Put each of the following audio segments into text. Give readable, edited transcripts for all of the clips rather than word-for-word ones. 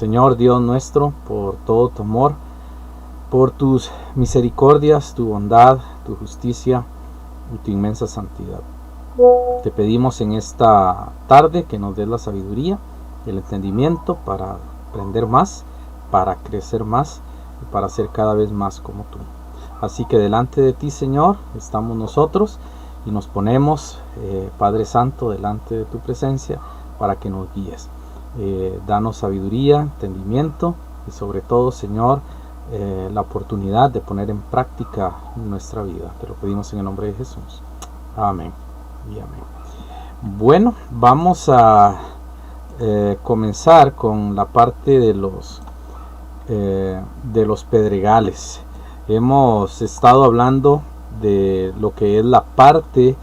Señor Dios nuestro, por todo tu amor, por tus misericordias, tu bondad, tu justicia y tu inmensa santidad. Te pedimos en esta tarde que nos des la sabiduría, el entendimiento para aprender más, para crecer más y para ser cada vez más como tú. Así que delante de ti, Señor, estamos nosotros y nos ponemos, Padre Santo, delante de tu presencia para que nos guíes. Danos sabiduría, entendimiento y sobre todo, Señor, la oportunidad de poner en práctica nuestra vida. Te lo pedimos en el nombre de Jesús. Amén y amén. Bueno, vamos a comenzar con la parte de los pedregales. Hemos estado hablando de lo que es la parte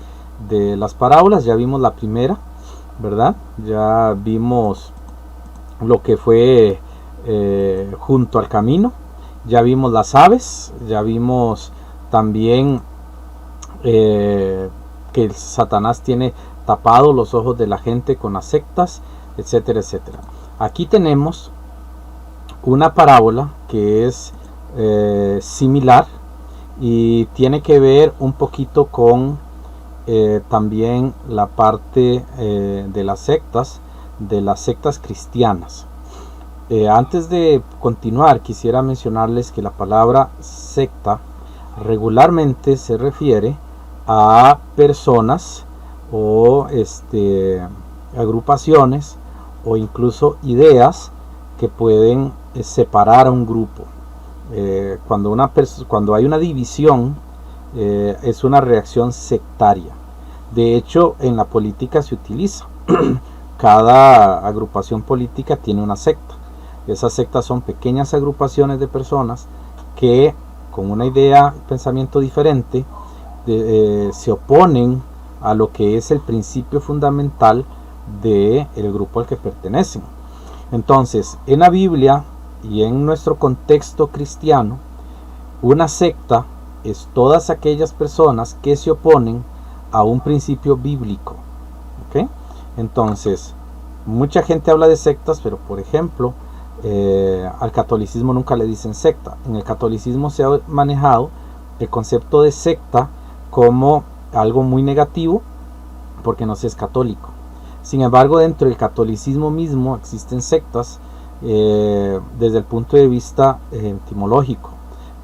de las parábolas. Ya vimos la primera, ¿verdad? Ya vimos lo que fue junto al camino. Ya vimos las aves. Ya vimos también que Satanás tiene tapado los ojos de la gente con las sectas, etcétera, etcétera. Aquí tenemos una parábola que es similar y tiene que ver un poquito con también la parte de las sectas cristianas. Antes de continuar, quisiera mencionarles que la palabra secta regularmente se refiere a personas o agrupaciones o incluso ideas que pueden separar a un grupo. Cuando hay una división, es una reacción sectaria. De hecho, en la política se utiliza. Cada agrupación política tiene una secta. Esas sectas son pequeñas agrupaciones de personas que con una idea, pensamiento diferente, se oponen a lo que es el principio fundamental del grupo al que pertenecen. Entonces, en la Biblia y en nuestro contexto cristiano, una secta es todas aquellas personas que se oponen a un principio bíblico. ¿Okay? Entonces, mucha gente habla de sectas, pero por ejemplo, al catolicismo nunca le dicen secta. En el catolicismo se ha manejado el concepto de secta como algo muy negativo porque no se es católico. Sin embargo, dentro del catolicismo mismo existen sectas desde el punto de vista etimológico.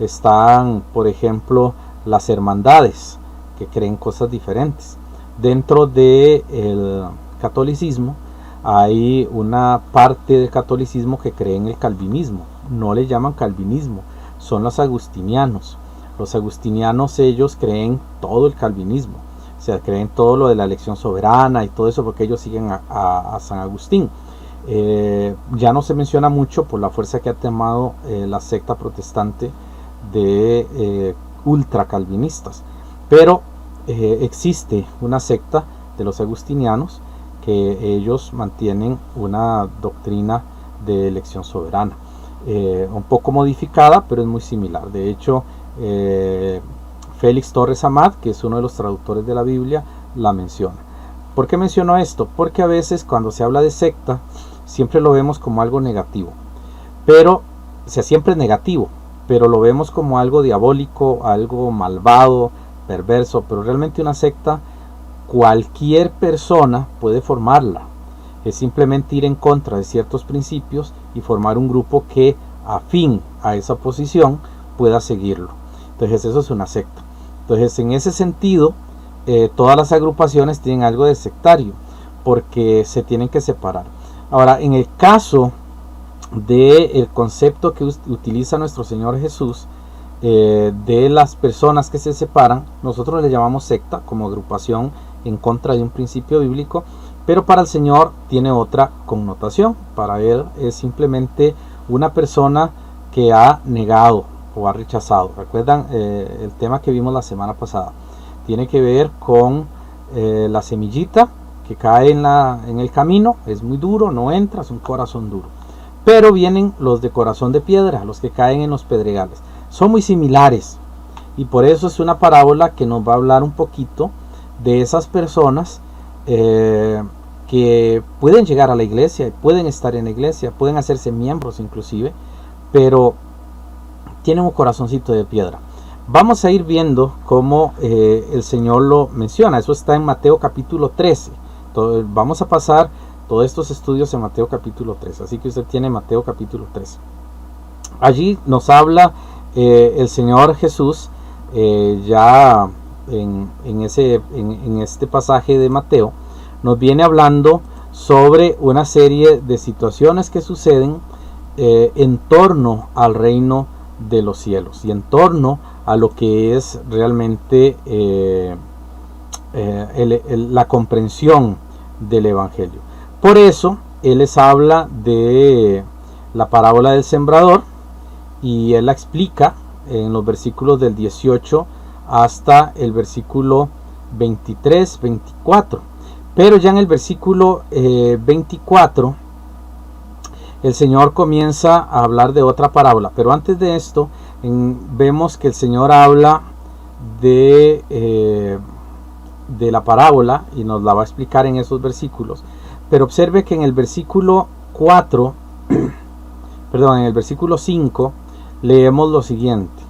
Están, por ejemplo, las hermandades que creen cosas diferentes. Dentro del catolicismo hay una parte del catolicismo que cree en el calvinismo. No le llaman calvinismo, son los agustinianos. Los agustinianos, ellos creen todo el calvinismo, o sea, creen todo lo de la elección soberana y todo eso, porque ellos siguen a San Agustín. Ya no se menciona mucho por la fuerza que ha tomado la secta protestante de ultra calvinistas, pero existe una secta de los agustinianos que ellos mantienen una doctrina de elección soberana, un poco modificada, pero es muy similar. De hecho, Félix Torres Amat, que es uno de los traductores de la Biblia, la menciona. ¿Por qué menciono esto? Porque a veces cuando se habla de secta siempre lo vemos como algo negativo, pero o sea, siempre es negativo, pero lo vemos como algo diabólico, algo malvado, perverso. Pero realmente una secta cualquier persona puede formarla. Es simplemente ir en contra de ciertos principios y formar un grupo que afín a esa posición pueda seguirlo. Entonces eso es una secta. Entonces en ese sentido todas las agrupaciones tienen algo de sectario porque se tienen que separar. Ahora, en el caso del concepto que utiliza nuestro Señor Jesús, de las personas que se separan, nosotros le llamamos secta como agrupación en contra de un principio bíblico, pero para el Señor tiene otra connotación. Para Él es simplemente una persona que ha negado o ha rechazado. ¿Recuerdan el tema que vimos la semana pasada? Tiene que ver con la semillita que cae en el camino, es muy duro, no entra, es un corazón duro. Pero vienen los de corazón de piedra, los que caen en los pedregales. Son muy similares y por eso es una parábola que nos va a hablar un poquito de esas personas que que pueden llegar a la iglesia, pueden estar en la iglesia, pueden hacerse miembros inclusive, pero tienen un corazoncito de piedra. Vamos a ir viendo cómo el Señor lo menciona. Eso está en Mateo capítulo 13. Vamos a pasar todos estos estudios en Mateo capítulo 13. Así que usted tiene Mateo capítulo 13. Allí nos habla el Señor Jesús ya en este pasaje de Mateo. Nos viene hablando sobre una serie de situaciones que suceden en torno al reino de los cielos y en torno a lo que es realmente la comprensión del Evangelio. Por eso Él les habla de la parábola del sembrador y Él la explica en los versículos del 18 hasta el versículo 23, 24. Pero ya en el versículo 24 el Señor comienza a hablar de otra parábola. Pero antes de esto vemos que el Señor habla de la parábola y nos la va a explicar en esos versículos. Pero observe que en el versículo 4, perdón, en el versículo 5 leemos lo siguiente.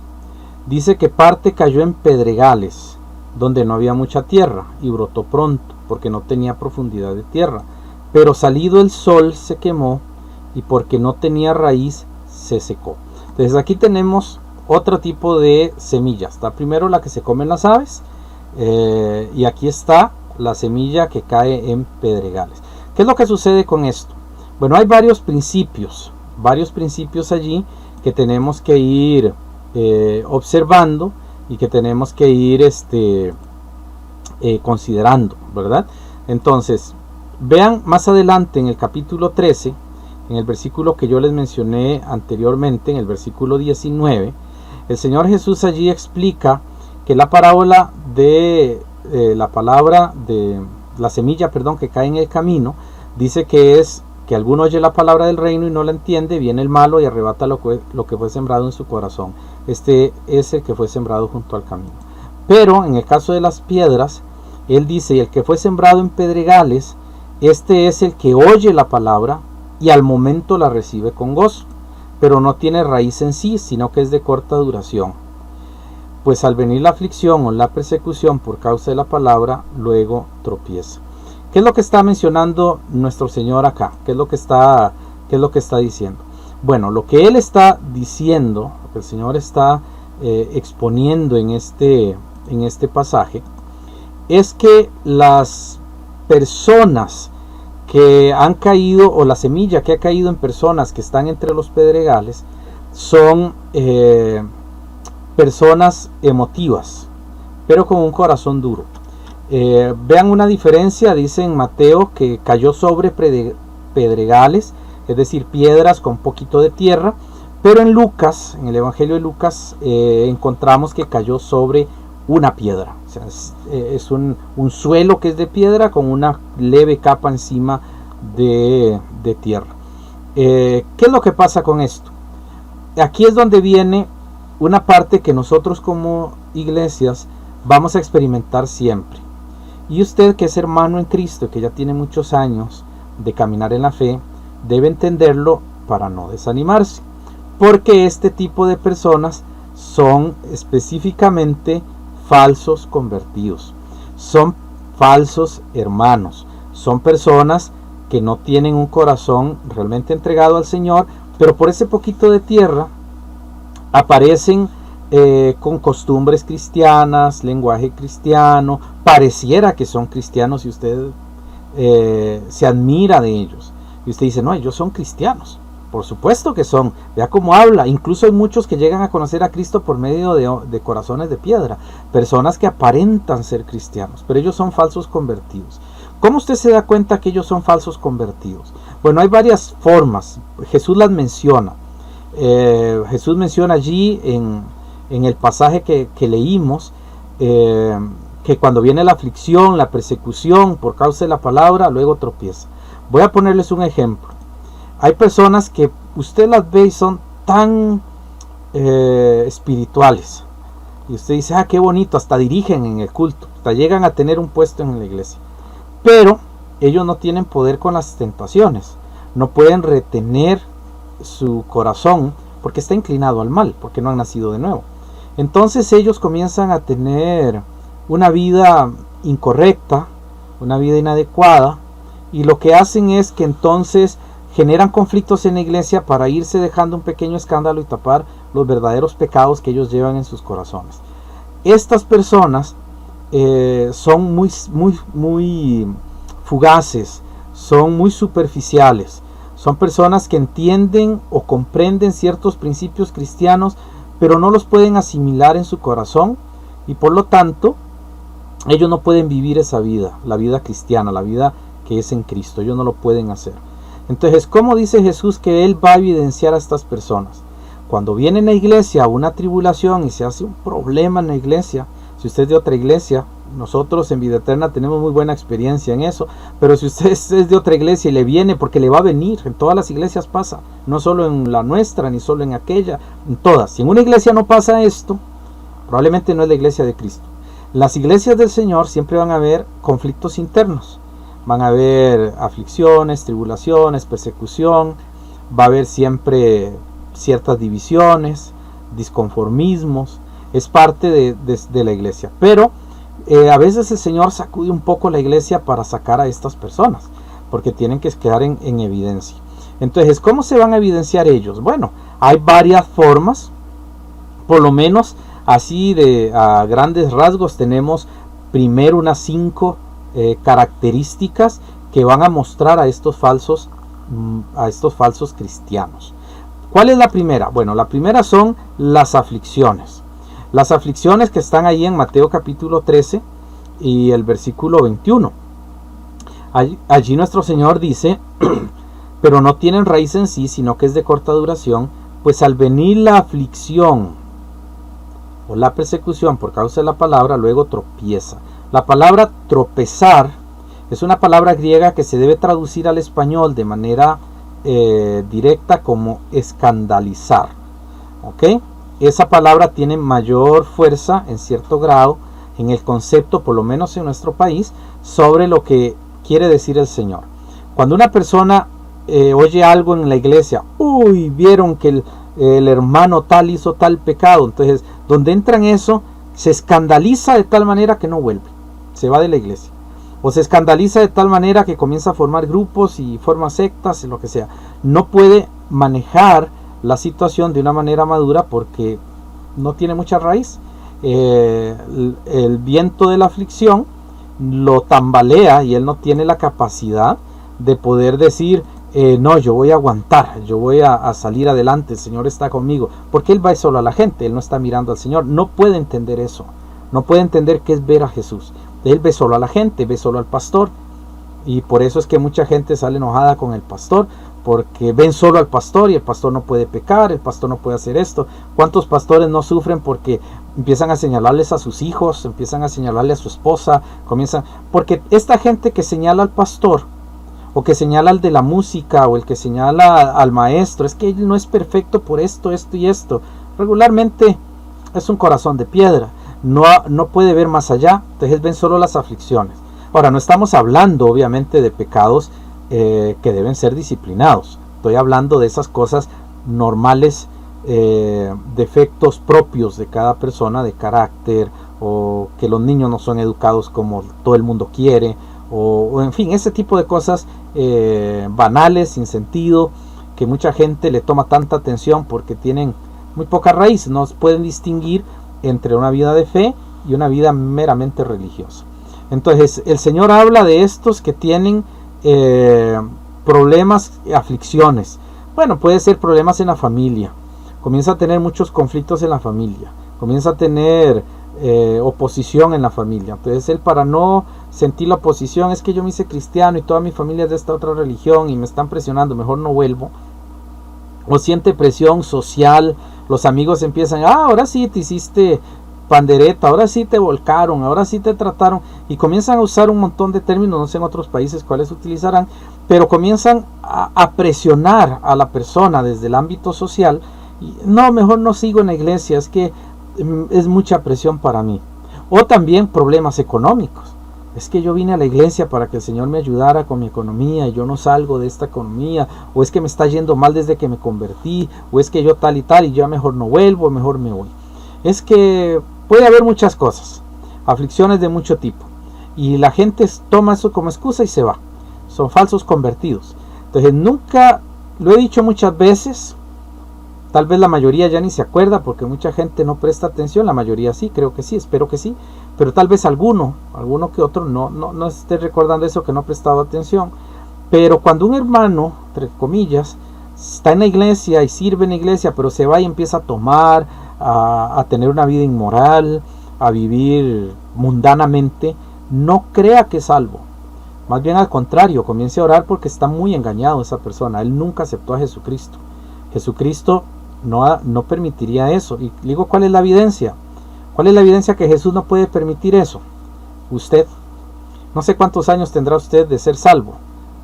Dice que parte cayó en pedregales, donde no había mucha tierra, y brotó pronto, porque no tenía profundidad de tierra. Pero salido el sol se quemó, y porque no tenía raíz se secó. Entonces aquí tenemos otro tipo de semillas. Está primero la que se comen las aves, y aquí está la semilla que cae en pedregales. ¿Qué es lo que sucede con esto? Bueno, hay varios principios allí que tenemos que ir observando y que tenemos que ir considerando, ¿verdad? Entonces, vean más adelante en el capítulo 13, en el versículo que yo les mencioné anteriormente, en el versículo 19, el Señor Jesús allí explica que la parábola de la palabra de la semilla, que cae en el camino, dice que es que alguno oye la palabra del reino y no la entiende, viene el malo y arrebata lo que fue sembrado en su corazón. Este es el que fue sembrado junto al camino. Pero en el caso de las piedras, él dice, y el que fue sembrado en pedregales, este es el que oye la palabra y al momento la recibe con gozo, pero no tiene raíz en sí, sino que es de corta duración. Pues al venir la aflicción o la persecución por causa de la palabra, luego tropieza. ¿Qué es lo que está mencionando nuestro Señor acá? ¿Qué es lo que está diciendo? Bueno, lo que Él está diciendo, lo que el Señor está exponiendo en este pasaje, es que las personas que han caído, o la semilla que ha caído en personas que están entre los pedregales, son personas emotivas, pero con un corazón duro. Vean una diferencia, dice en Mateo que cayó sobre pedregales, es decir, piedras con poquito de tierra, pero en Lucas, en el Evangelio de Lucas, encontramos que cayó sobre una piedra. O sea, es un suelo que es de piedra con una leve capa encima de tierra. ¿Qué es lo que pasa con esto? Aquí es donde viene una parte que nosotros como iglesias vamos a experimentar siempre. Y usted, que es hermano en Cristo, que ya tiene muchos años de caminar en la fe, debe entenderlo para no desanimarse, porque este tipo de personas son específicamente falsos convertidos, son falsos hermanos, son personas que no tienen un corazón realmente entregado al Señor, pero por ese poquito de tierra aparecen con costumbres cristianas, lenguaje cristiano, pareciera que son cristianos y usted se admira de ellos. Y usted dice, no, ellos son cristianos. Por supuesto que son. Vea cómo habla. Incluso hay muchos que llegan a conocer a Cristo por medio de corazones de piedra. Personas que aparentan ser cristianos, pero ellos son falsos convertidos. ¿Cómo usted se da cuenta que ellos son falsos convertidos? Bueno, hay varias formas. Jesús las menciona. Jesús menciona allí en el pasaje que leímos, que cuando viene la aflicción, la persecución por causa de la palabra, luego tropieza. Voy a ponerles un ejemplo. Hay personas que usted las ve y son tan espirituales. Y usted dice, qué bonito, hasta dirigen en el culto, hasta llegan a tener un puesto en la iglesia. Pero ellos no tienen poder con las tentaciones, no pueden retener su corazón porque está inclinado al mal, porque no han nacido de nuevo. Entonces ellos comienzan a tener una vida incorrecta, una vida inadecuada, y lo que hacen es que entonces generan conflictos en la iglesia para irse dejando un pequeño escándalo y tapar los verdaderos pecados que ellos llevan en sus corazones. Estas personas son muy fugaces, son muy superficiales, son personas que entienden o comprenden ciertos principios cristianos, pero no los pueden asimilar en su corazón, y por lo tanto ellos no pueden vivir esa vida, la vida cristiana, la vida que es en Cristo. Ellos no lo pueden hacer. Entonces, ¿cómo dice Jesús que Él va a evidenciar a estas personas? Cuando viene en la iglesia una tribulación y se hace un problema en la iglesia, si usted es de otra iglesia, nosotros en Vida Eterna tenemos muy buena experiencia en eso, pero si usted es de otra iglesia y le viene, porque le va a venir, en todas las iglesias pasa, no solo en la nuestra, ni solo en aquella, en todas. Si en una iglesia no pasa esto, probablemente no es la iglesia de Cristo. Las iglesias del Señor siempre van a haber conflictos internos, van a haber aflicciones, tribulaciones, persecución, va a haber siempre ciertas divisiones, disconformismos, es parte de la iglesia. Pero a veces el Señor sacude un poco la iglesia para sacar a estas personas, porque tienen que quedar en evidencia. Entonces, ¿cómo se van a evidenciar ellos? Bueno, hay varias formas, por lo menos así a grandes rasgos tenemos primero unas 5 características que van a mostrar a estos falsos cristianos. ¿Cuál es la primera? Bueno, la primera son las aflicciones. Las aflicciones que están ahí en Mateo capítulo 13 y el versículo 21. Allí nuestro Señor dice, pero no tienen raíz en sí, sino que es de corta duración, pues al venir la aflicción o la persecución por causa de la palabra, luego tropieza. La palabra tropezar es una palabra griega que se debe traducir al español de manera directa como escandalizar. ¿Ok? Esa palabra tiene mayor fuerza en cierto grado en el concepto, por lo menos en nuestro país, sobre lo que quiere decir el Señor. Cuando una persona oye algo en la iglesia, vieron que el hermano tal hizo tal pecado, entonces donde entra en eso, se escandaliza de tal manera que no vuelve, se va de la iglesia, o se escandaliza de tal manera que comienza a formar grupos y forma sectas y lo que sea. No puede manejar la situación de una manera madura porque no tiene mucha raíz. El viento de la aflicción lo tambalea y él no tiene la capacidad de poder decir, no, yo voy a aguantar, yo voy a salir adelante, el Señor está conmigo, porque él va solo a la gente, él no está mirando al Señor. No puede entender eso, no puede entender qué es ver a Jesús. Él ve solo a la gente, ve solo al pastor, y por eso es que mucha gente sale enojada con el pastor, porque ven solo al pastor y el pastor no puede pecar, el pastor no puede hacer esto. ¿Cuántos pastores no sufren porque empiezan a señalarles a sus hijos, empiezan a señalarle a su esposa, porque esta gente que señala al pastor, o que señala al de la música, o el que señala al maestro, es que él no es perfecto por esto, esto y esto, regularmente es un corazón de piedra, no puede ver más allá, entonces ven solo las aflicciones. Ahora, no estamos hablando obviamente de pecados que deben ser disciplinados, estoy hablando de esas cosas normales, defectos propios de cada persona, de carácter, o que los niños no son educados como todo el mundo quiere, o en fin, ese tipo de cosas banales, sin sentido, que mucha gente le toma tanta atención porque tienen muy poca raíz, no pueden distinguir entre una vida de fe y una vida meramente religiosa. Entonces el Señor habla de estos que tienen problemas, aflicciones. Bueno, puede ser problemas en la familia, comienza a tener muchos conflictos en la familia, comienza a tener oposición en la familia. Entonces él, para no sentir la oposición, es que yo me hice cristiano y toda mi familia es de esta otra religión y me están presionando, mejor no vuelvo. O siente presión social, los amigos empiezan, ahora sí te hiciste pandereta, ahora sí te volcaron, ahora sí te trataron, y comienzan a usar un montón de términos, no sé en otros países cuáles utilizarán, pero comienzan a presionar a la persona desde el ámbito social, y no, mejor no sigo en la iglesia, es que es mucha presión para mí. O también problemas económicos, es que yo vine a la iglesia para que el Señor me ayudara con mi economía y yo no salgo de esta economía, o es que me está yendo mal desde que me convertí, o es que yo tal y tal y ya mejor no vuelvo, mejor me voy. Es que puede haber muchas cosas, aflicciones de mucho tipo, y la gente toma eso como excusa y se va. Son falsos convertidos. Entonces nunca, lo he dicho muchas veces, tal vez la mayoría ya ni se acuerda porque mucha gente no presta atención, la mayoría sí, creo que sí, espero que sí, pero tal vez alguno que otro no esté recordando eso, que no ha prestado atención. Pero cuando un hermano, entre comillas, está en la iglesia y sirve en la iglesia, pero se va y empieza a tomar, a tener una vida inmoral, a vivir mundanamente, no crea que es salvo. Más bien al contrario, comience a orar porque está muy engañado esa persona. Él nunca aceptó a Jesucristo. Jesucristo no permitiría eso. Y digo, ¿cuál es la evidencia? ¿Cuál es la evidencia que Jesús no puede permitir eso? Usted. No sé cuántos años tendrá usted de ser salvo.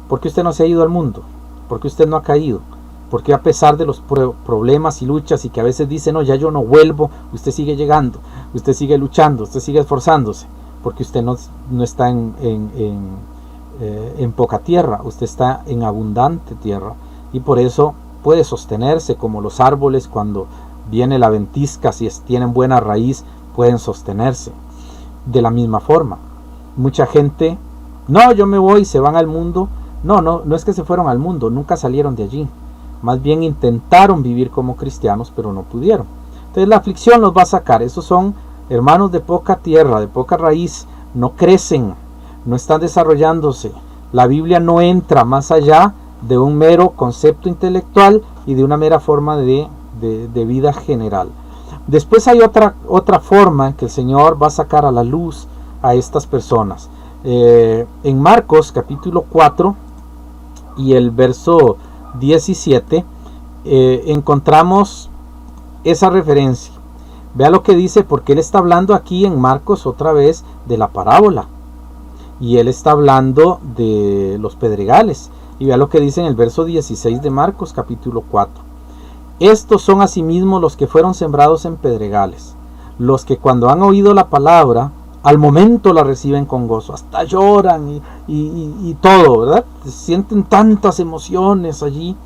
¿Por qué usted no se ha ido al mundo? ¿Por qué usted no ha caído? ¿Por qué a pesar de los problemas y luchas y que a veces dice, no, ya yo no vuelvo, usted sigue llegando, usted sigue luchando, usted sigue esforzándose? Porque usted no está en poca tierra, usted está en abundante tierra, y por eso puede sostenerse como los árboles. Cuando viene la ventisca, si tienen buena raíz, pueden sostenerse. De la misma forma, mucha gente, no, yo me voy, se van al mundo. No es que se fueron al mundo, nunca salieron de allí. Más bien intentaron vivir como cristianos, pero no pudieron. Entonces la aflicción los va a sacar. Esos son hermanos de poca tierra, de poca raíz, no crecen, no están desarrollándose. La Biblia no entra más allá de un mero concepto intelectual y de una mera forma de vida general. Después hay otra forma en que el Señor va a sacar a la luz a estas personas. En Marcos capítulo 4 y el verso 17 encontramos esa referencia. Vea lo que dice, porque él está hablando aquí en Marcos otra vez de la parábola, y él está hablando de los pedregales. Y vea lo que dice en el verso 16 de Marcos capítulo 4. Estos son asimismo los que fueron sembrados en pedregales, los que cuando han oído la palabra, al momento la reciben con gozo, hasta lloran y todo, ¿verdad? Sienten tantas emociones allí.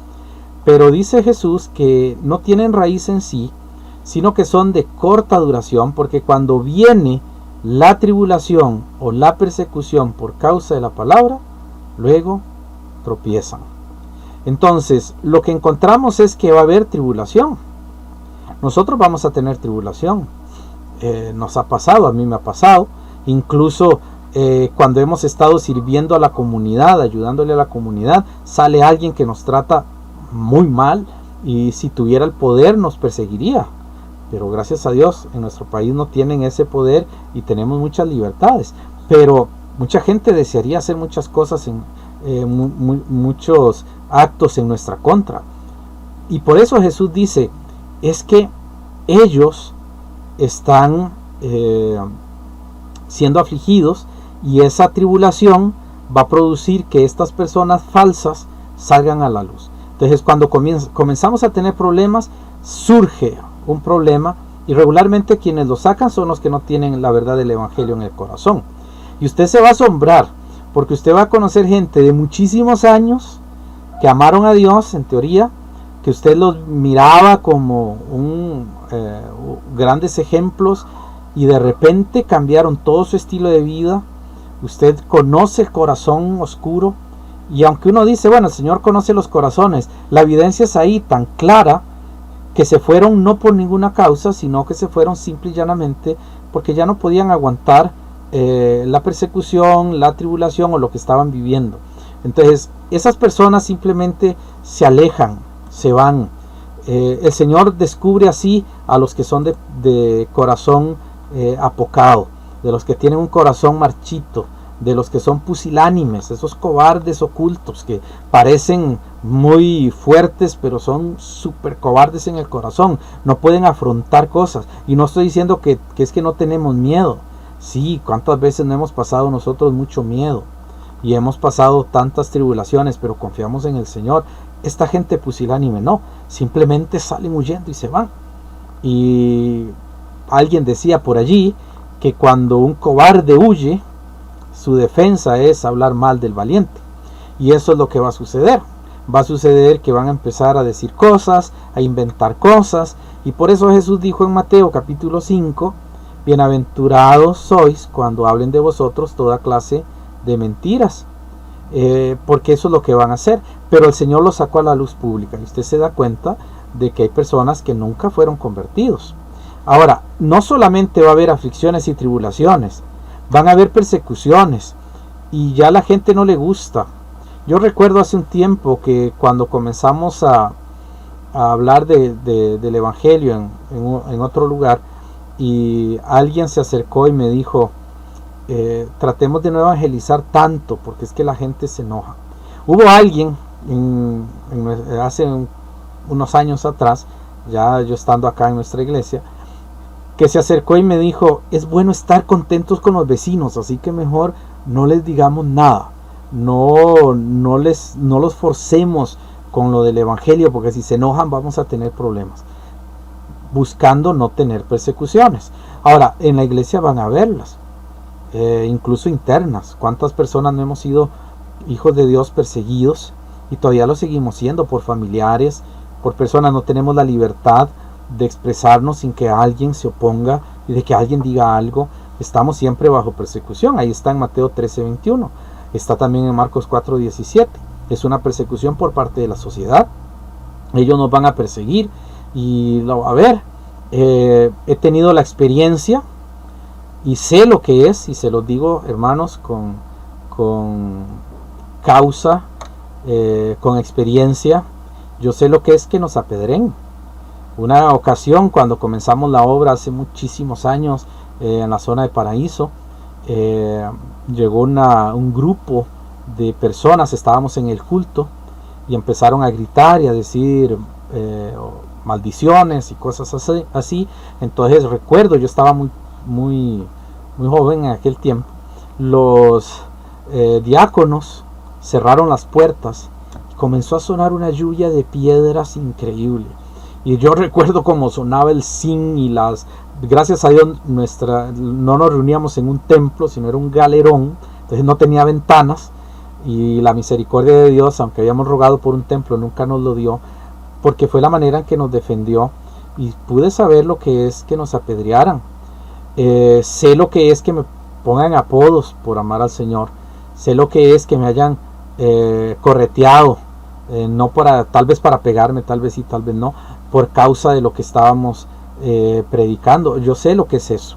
Pero dice Jesús que no tienen raíz en sí, sino que son de corta duración, porque cuando viene la tribulación o la persecución por causa de la palabra, luego tropiezan. Entonces, lo que encontramos es que va a haber tribulación. Nosotros vamos a tener tribulación. Nos ha pasado, a mí me ha pasado. Incluso cuando hemos estado sirviendo a la comunidad, ayudándole a la comunidad, sale alguien que nos trata muy mal y si tuviera el poder nos perseguiría. Pero gracias a Dios en nuestro país no tienen ese poder y tenemos muchas libertades. Pero mucha gente desearía hacer muchas cosas, muchos actos en nuestra contra. Y por eso Jesús dice, es que ellos están siendo afligidos, y esa tribulación va a producir que estas personas falsas salgan a la luz. Entonces cuando comenzamos a tener problemas, surge un problema, y regularmente quienes lo sacan son los que no tienen la verdad del evangelio en el corazón. Y usted se va a asombrar, porque usted va a conocer gente de muchísimos años que amaron a Dios en teoría, que usted los miraba como grandes ejemplos, y de repente cambiaron todo su estilo de vida. Usted conoce el corazón oscuro, y aunque uno dice, bueno, el Señor conoce los corazones, la evidencia es ahí tan clara, que se fueron no por ninguna causa, sino que se fueron simple y llanamente porque ya no podían aguantar la persecución, la tribulación o lo que estaban viviendo. Entonces esas personas simplemente se alejan, se van. El Señor descubre así a los que son de corazón apocado, de los que tienen un corazón marchito, de los que son pusilánimes, esos cobardes ocultos que parecen muy fuertes pero son súper cobardes en el corazón, no pueden afrontar cosas. Y no estoy diciendo que es que no tenemos miedo. Sí, cuántas veces no hemos pasado nosotros mucho miedo y hemos pasado tantas tribulaciones, pero confiamos en el Señor. Esta gente pusilánime no, simplemente salen huyendo y se van. Y alguien decía por allí que cuando un cobarde huye, su defensa es hablar mal del valiente. Y eso es lo que va a suceder. Va a suceder que van a empezar a decir cosas, a inventar cosas. Y por eso Jesús dijo en Mateo capítulo 5, bienaventurados sois cuando hablen de vosotros toda clase de mentiras. Porque eso es lo que van a hacer. Pero el Señor lo sacó a la luz pública. Y usted se da cuenta de que hay personas que nunca fueron convertidos. Ahora, no solamente va a haber aflicciones y tribulaciones, van a haber persecuciones. Y ya a la gente no le gusta. Yo recuerdo hace un tiempo que cuando comenzamos a hablar del Evangelio en otro lugar, y alguien se acercó y me dijo, tratemos de no evangelizar tanto porque es que la gente se enoja. Hubo alguien hace unos años atrás, ya yo estando acá en nuestra iglesia, que se acercó y me dijo, es bueno estar contentos con los vecinos, así que mejor no les digamos nada, no los forcemos con lo del evangelio, porque si se enojan vamos a tener problemas, buscando no tener persecuciones. Ahora, en la iglesia van a verlas, incluso internas. ¿Cuántas personas no hemos sido hijos de Dios perseguidos y todavía lo seguimos siendo por familiares, por personas? No tenemos la libertad de expresarnos sin que alguien se oponga y de que alguien diga algo. Estamos siempre bajo persecución. Ahí está en Mateo 13:21, está también en Marcos 4:17. Es una persecución por parte de la sociedad. Ellos nos van a perseguir y lo va a ver. He tenido la experiencia y sé lo que es, y se los digo, hermanos, con causa, con experiencia. Yo sé lo que es que nos apedren. Una ocasión, cuando comenzamos la obra hace muchísimos años, en la zona de Paraíso, llegó un grupo de personas, estábamos en el culto y empezaron a gritar y a decir maldiciones y cosas así. Entonces recuerdo, yo estaba muy joven en aquel tiempo, los diáconos cerraron las puertas, comenzó a sonar una lluvia de piedras increíble. Y yo recuerdo cómo sonaba el zinc y gracias a Dios no nos reuníamos en un templo, sino era un galerón, entonces no tenía ventanas, y la misericordia de Dios, aunque habíamos rogado por un templo, nunca nos lo dio, porque fue la manera en que nos defendió, y pude saber lo que es que nos apedrearan. Sé lo que es que me pongan apodos por amar al Señor, sé lo que es que me hayan correteado, no tal vez para pegarme, tal vez sí, tal vez no, por causa de lo que estábamos predicando. Yo sé lo que es eso,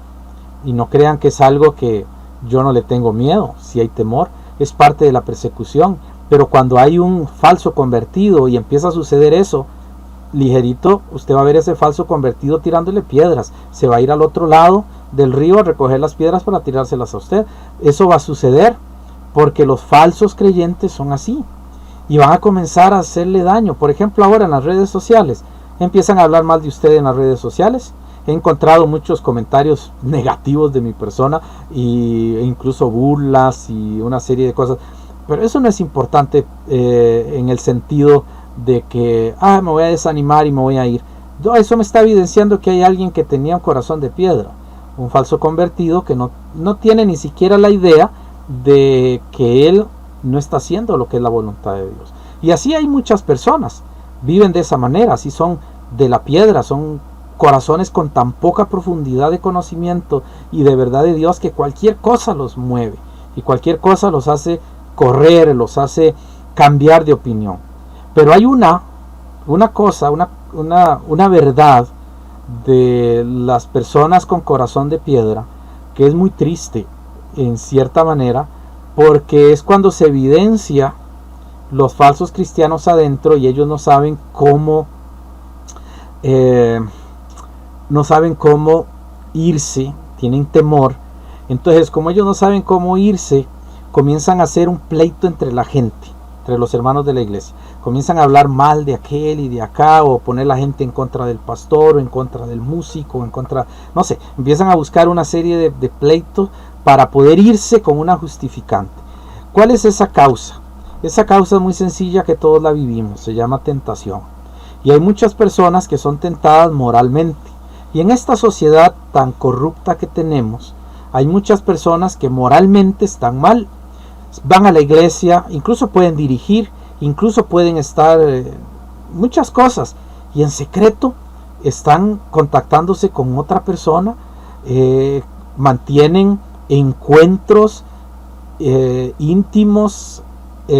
y no crean que es algo que yo no le tengo miedo. Si hay temor, es parte de la persecución, pero cuando hay un falso convertido y empieza a suceder eso, ligerito usted va a ver ese falso convertido tirándole piedras, se va a ir al otro lado del río a recoger las piedras para tirárselas a usted. Eso va a suceder porque los falsos creyentes son así y van a comenzar a hacerle daño. Por ejemplo, ahora en las redes sociales empiezan a hablar mal de usted en las redes sociales. He encontrado muchos comentarios negativos de mi persona e incluso burlas y una serie de cosas, pero eso no es importante en el sentido de que me voy a desanimar y me voy a ir. No, eso me está evidenciando que hay alguien que tenía un corazón de piedra, un falso convertido que no tiene ni siquiera la idea de que él no está haciendo lo que es la voluntad de Dios. Y así hay muchas personas, viven de esa manera, así son de la piedra, son corazones con tan poca profundidad de conocimiento y de verdad de Dios que cualquier cosa los mueve y cualquier cosa los hace correr, los hace cambiar de opinión. Pero hay una cosa, una verdad de las personas con corazón de piedra que es muy triste en cierta manera, porque es cuando se evidencia los falsos cristianos adentro y ellos no saben cómo irse, tienen temor. Entonces, como ellos no saben cómo irse, comienzan a hacer un pleito entre la gente, entre los hermanos de la iglesia. Comienzan a hablar mal de aquel y de acá, o poner la gente en contra del pastor, o en contra del músico, o en contra, no sé, empiezan a buscar una serie de pleitos para poder irse con una justificante. ¿Cuál es esa causa? Esa causa es muy sencilla, que todos la vivimos, se llama tentación. Y hay muchas personas que son tentadas moralmente. Y en esta sociedad tan corrupta que tenemos, Hay muchas personas que moralmente están mal, van a la iglesia, incluso pueden dirigir, incluso pueden estar muchas cosas, y en secreto están contactándose con otra persona, mantienen encuentros íntimos,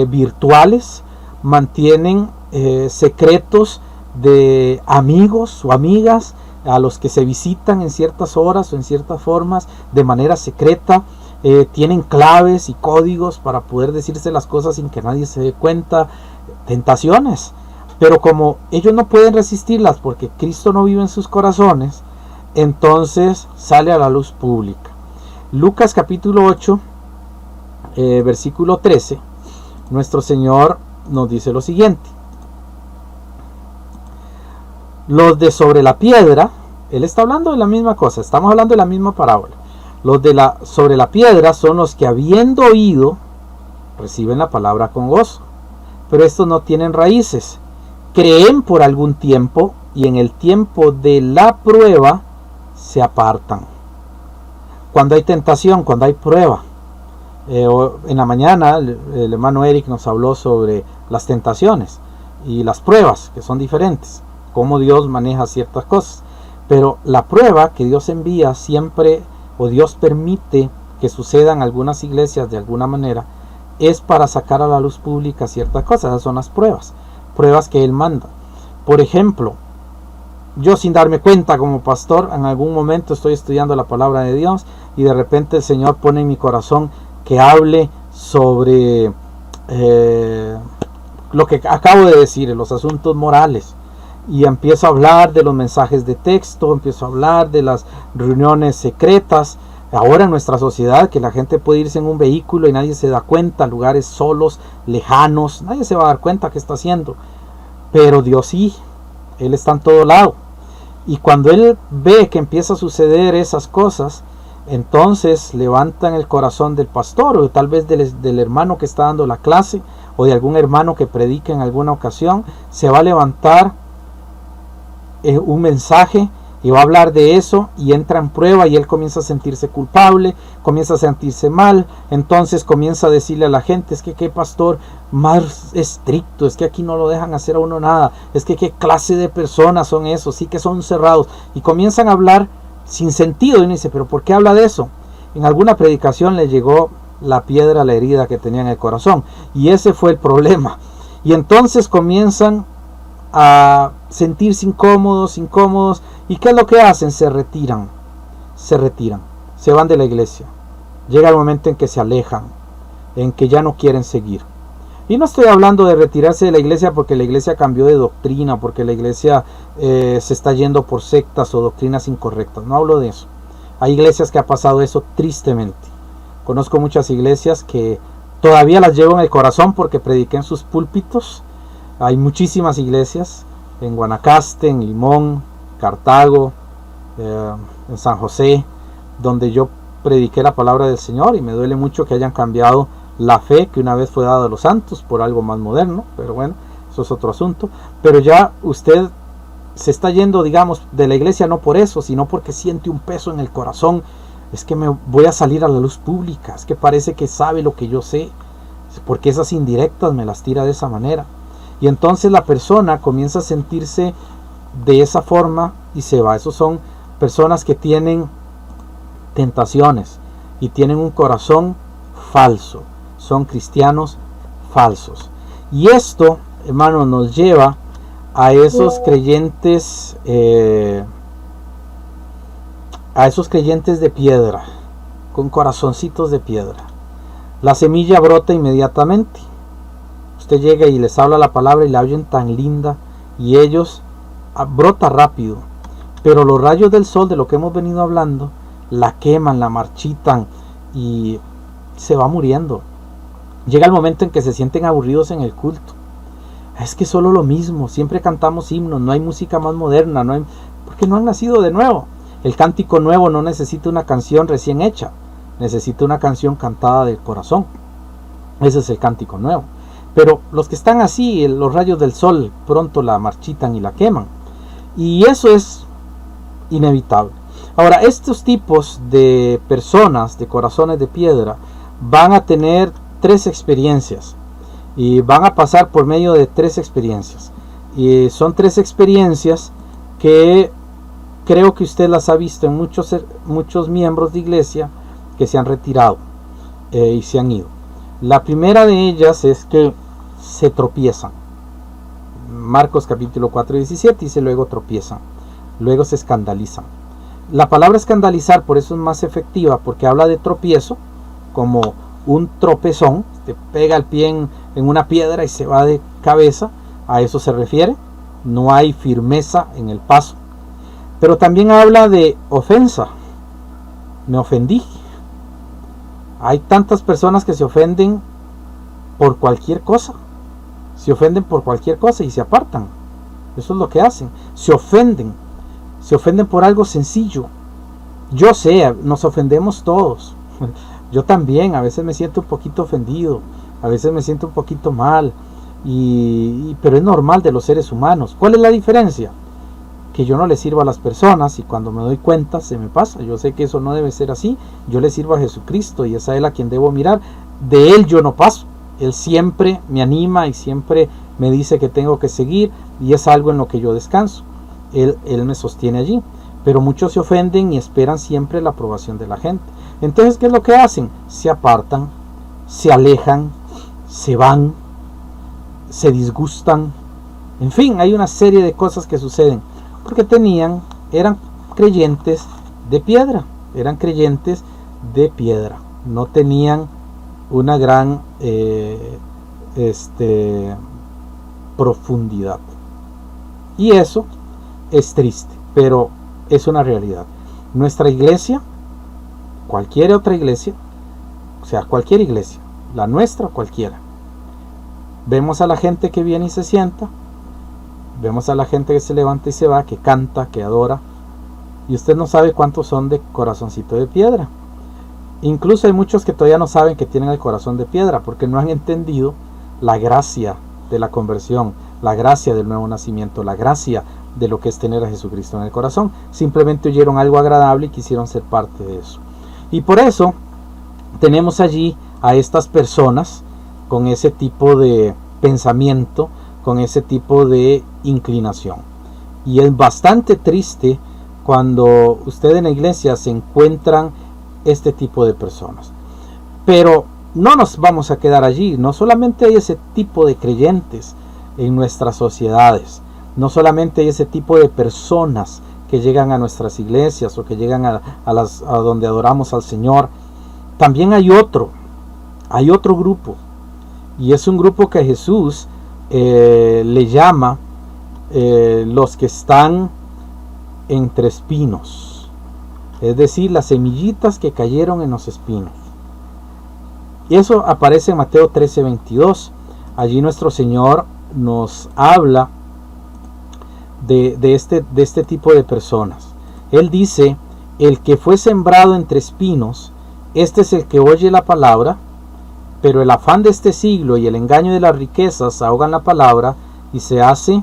virtuales, mantienen secretos de amigos o amigas a los que se visitan en ciertas horas o en ciertas formas de manera secreta. Tienen claves y códigos para poder decirse las cosas sin que nadie se dé cuenta. Tentaciones, pero como ellos no pueden resistirlas porque Cristo no vive en sus corazones, entonces sale a la luz pública. Lucas capítulo 8 versículo 13, nuestro Señor nos dice lo siguiente: los de sobre la piedra, Él está hablando de la misma cosa, estamos hablando de la misma parábola. Los de sobre la piedra son los que, habiendo oído, reciben la palabra con gozo, pero estos no tienen raíces, creen por algún tiempo y en el tiempo de la prueba se apartan. Cuando hay tentación, cuando hay prueba, en la mañana el hermano Eric nos habló sobre las tentaciones y las pruebas, que son diferentes, cómo Dios maneja ciertas cosas. Pero la prueba que Dios envía siempre, o Dios permite que sucedan algunas iglesias de alguna manera, es para sacar a la luz pública ciertas cosas. Esas son las pruebas que Él manda. Por ejemplo, yo sin darme cuenta como pastor, en algún momento estoy estudiando la palabra de Dios y de repente el Señor pone en mi corazón que hable sobre lo que acabo de decir, los asuntos morales. Y empiezo a hablar de los mensajes de texto, empiezo a hablar de las reuniones secretas. Ahora en nuestra sociedad, que la gente puede irse en un vehículo y nadie se da cuenta, lugares solos, lejanos, nadie se va a dar cuenta qué está haciendo. Pero Dios sí, Él está en todo lado. Y cuando Él ve que empieza a suceder esas cosas, entonces levanta en el corazón del pastor, o tal vez del hermano que está dando la clase, o de algún hermano que predica en alguna ocasión, se va a levantar un mensaje y va a hablar de eso, y entra en prueba y él comienza a sentirse culpable, comienza a sentirse mal. Entonces comienza a decirle a la gente: es que qué pastor más estricto, es que aquí no lo dejan hacer a uno nada, es que qué clase de personas son esos, sí que son cerrados, y comienzan a hablar sin sentido. Y uno dice: pero ¿por qué habla de eso? En alguna predicación le llegó la piedra a la herida que tenía en el corazón, y ese fue el problema. Y entonces comienzan a sentirse incómodos, ¿y qué es lo que hacen? Se retiran, se van de la iglesia. Llega el momento en que se alejan, en que ya no quieren seguir. Y no estoy hablando de retirarse de la iglesia porque la iglesia cambió de doctrina, porque la iglesia se está yendo por sectas o doctrinas incorrectas. No hablo de eso. Hay iglesias que ha pasado eso tristemente. Conozco muchas iglesias que todavía las llevo en el corazón porque prediqué en sus púlpitos. Hay muchísimas iglesias en Guanacaste, en Limón, Cartago, en San José, donde yo prediqué la palabra del Señor, y me duele mucho que hayan cambiado la fe que una vez fue dada a los santos por algo más moderno, pero bueno, eso es otro asunto. Pero ya usted se está yendo, digamos, de la iglesia no por eso, sino porque siente un peso en el corazón. Es que me voy a salir a la luz pública, es que parece que sabe lo que yo sé, porque esas indirectas me las tira de esa manera. Y entonces la persona comienza a sentirse de esa forma y se va. Esos son personas que tienen tentaciones y tienen un corazón falso. Son cristianos falsos. Y esto, hermanos, nos lleva a esos creyentes, de piedra, con corazoncitos de piedra. La semilla brota inmediatamente. Usted llega y les habla la palabra y la oyen tan linda, y ellos brota rápido, pero los rayos del sol, de lo que hemos venido hablando, la queman, la marchitan y se va muriendo. Llega el momento en que se sienten aburridos en el culto. Es que solo lo mismo, siempre cantamos himnos, no hay música más moderna, porque no han nacido de nuevo. El cántico nuevo no necesita una canción recién hecha, necesita una canción cantada del corazón. Ese es el cántico nuevo. Pero los que están así, los rayos del sol pronto la marchitan y la queman. Y eso es inevitable. Ahora, estos tipos de personas de corazones de piedra van a tener 3 experiencias y van a pasar por medio de 3 experiencias. Y son 3 experiencias que creo que usted las ha visto en muchos miembros de iglesia que se han retirado y se han ido. La primera de ellas es que se tropiezan. Marcos capítulo 4:17 dice: luego tropiezan, luego se escandalizan. La palabra escandalizar por eso es más efectiva, porque habla de tropiezo como un tropezón, te pega el pie en una piedra y se va de cabeza, a eso se refiere, no hay firmeza en el paso. Pero también habla de ofensa, me ofendí. Hay tantas personas que se ofenden por cualquier cosa, se ofenden por cualquier cosa y se apartan. Eso es lo que hacen, se ofenden por algo sencillo. Yo sé, nos ofendemos todos. Yo también, a veces me siento un poquito ofendido, a veces me siento un poquito mal, pero es normal de los seres humanos. ¿Cuál es la diferencia? Que yo no le sirvo a las personas y cuando me doy cuenta se me pasa. Yo sé que eso no debe ser así. Yo le sirvo a Jesucristo y es a Él a quien debo mirar. De Él yo no paso. Él siempre me anima y siempre me dice que tengo que seguir y es algo en lo que yo descanso. Él me sostiene allí. Pero muchos se ofenden y esperan siempre la aprobación de la gente. Entonces, ¿qué es lo que hacen? Se apartan, se alejan, se van, se disgustan. En fin, hay una serie de cosas que suceden. Porque eran creyentes de piedra. Eran creyentes de piedra. No tenían una gran profundidad. Y eso es triste, pero es una realidad. Nuestra iglesia, cualquier otra iglesia, o sea, cualquier iglesia, la nuestra o cualquiera, vemos a la gente que viene y se sienta, vemos a la gente que se levanta y se va, que canta, que adora, y usted no sabe cuántos son de corazoncito de piedra. Incluso hay muchos que todavía no saben que tienen el corazón de piedra, porque no han entendido la gracia de la conversión, la gracia del nuevo nacimiento, la gracia de lo que es tener a Jesucristo en el corazón. Simplemente oyeron algo agradable y quisieron ser parte de eso. Y por eso tenemos allí a estas personas con ese tipo de pensamiento, con ese tipo de inclinación. Y es bastante triste cuando usted en la iglesia se encuentran este tipo de personas. Pero no nos vamos a quedar allí. No solamente hay ese tipo de creyentes en nuestras sociedades, no solamente hay ese tipo de personas que llegan a nuestras iglesias o que llegan a donde adoramos al Señor. También hay otro grupo, y es un grupo que Jesús le llama los que están entre espinos, es decir, las semillitas que cayeron en los espinos. Y eso aparece en Mateo 13:22. Allí nuestro Señor nos habla de este tipo de personas. Él dice: el que fue sembrado entre espinos, este es el que oye la palabra, pero el afán de este siglo y el engaño de las riquezas ahogan la palabra y se hace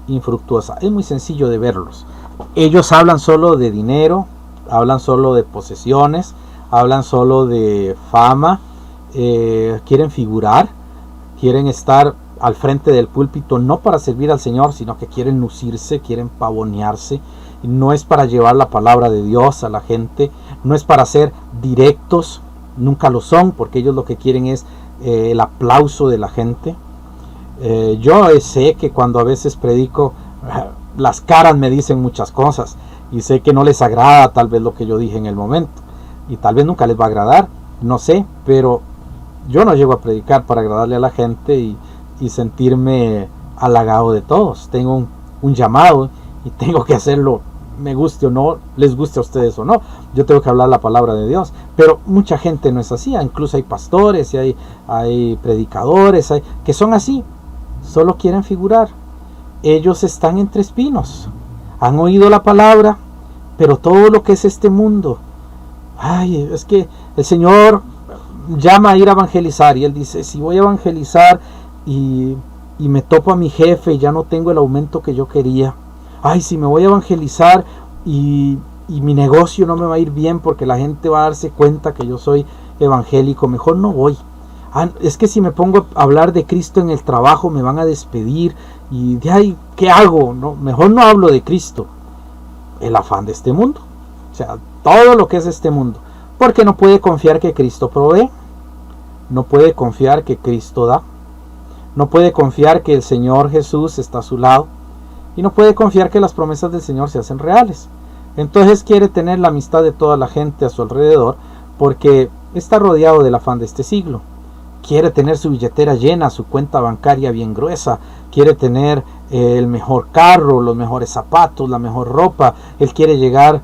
infructuosa. Es muy sencillo de verlos. Ellos hablan solo de dinero, hablan solo de posesiones, hablan solo de fama, quieren figurar, quieren estar al frente del púlpito no para servir al Señor, sino que quieren lucirse, quieren pavonearse. No es para llevar la palabra de Dios a la gente, no es para ser directos, nunca lo son, porque ellos lo que quieren es el aplauso de la gente. Yo sé que cuando a veces predico, las caras me dicen muchas cosas, y sé que no les agrada tal vez lo que yo dije en el momento, y tal vez nunca les va a agradar, no sé, pero yo no llego a predicar para agradarle a la gente y sentirme halagado de todos. Tengo un llamado y tengo que hacerlo, me guste o no, les guste a ustedes o no. Yo tengo que hablar la palabra de Dios, pero mucha gente no es así. Incluso hay pastores y hay predicadores que son así, solo quieren figurar. Ellos están entre espinos, han oído la palabra, pero todo lo que es este mundo, es que el Señor llama a ir a evangelizar, y Él dice: si voy a evangelizar y me topo a mi jefe y ya no tengo el aumento que yo quería, si me voy a evangelizar y y mi negocio no me va a ir bien porque la gente va a darse cuenta que yo soy evangélico, mejor no voy. Es que si me pongo a hablar de Cristo en el trabajo me van a despedir y de ahí, ¿qué hago? No, mejor no hablo de Cristo. El afán de este mundo, o sea, todo lo que es este mundo, porque no puede confiar que Cristo provee, no puede confiar que Cristo da, no puede confiar que el Señor Jesús está a su lado, y no puede confiar que las promesas del Señor se hacen reales. Entonces quiere tener la amistad de toda la gente a su alrededor, porque está rodeado del afán de este siglo. Quiere tener su billetera llena, su cuenta bancaria bien gruesa, quiere tener el mejor carro, los mejores zapatos, la mejor ropa. Él quiere llegar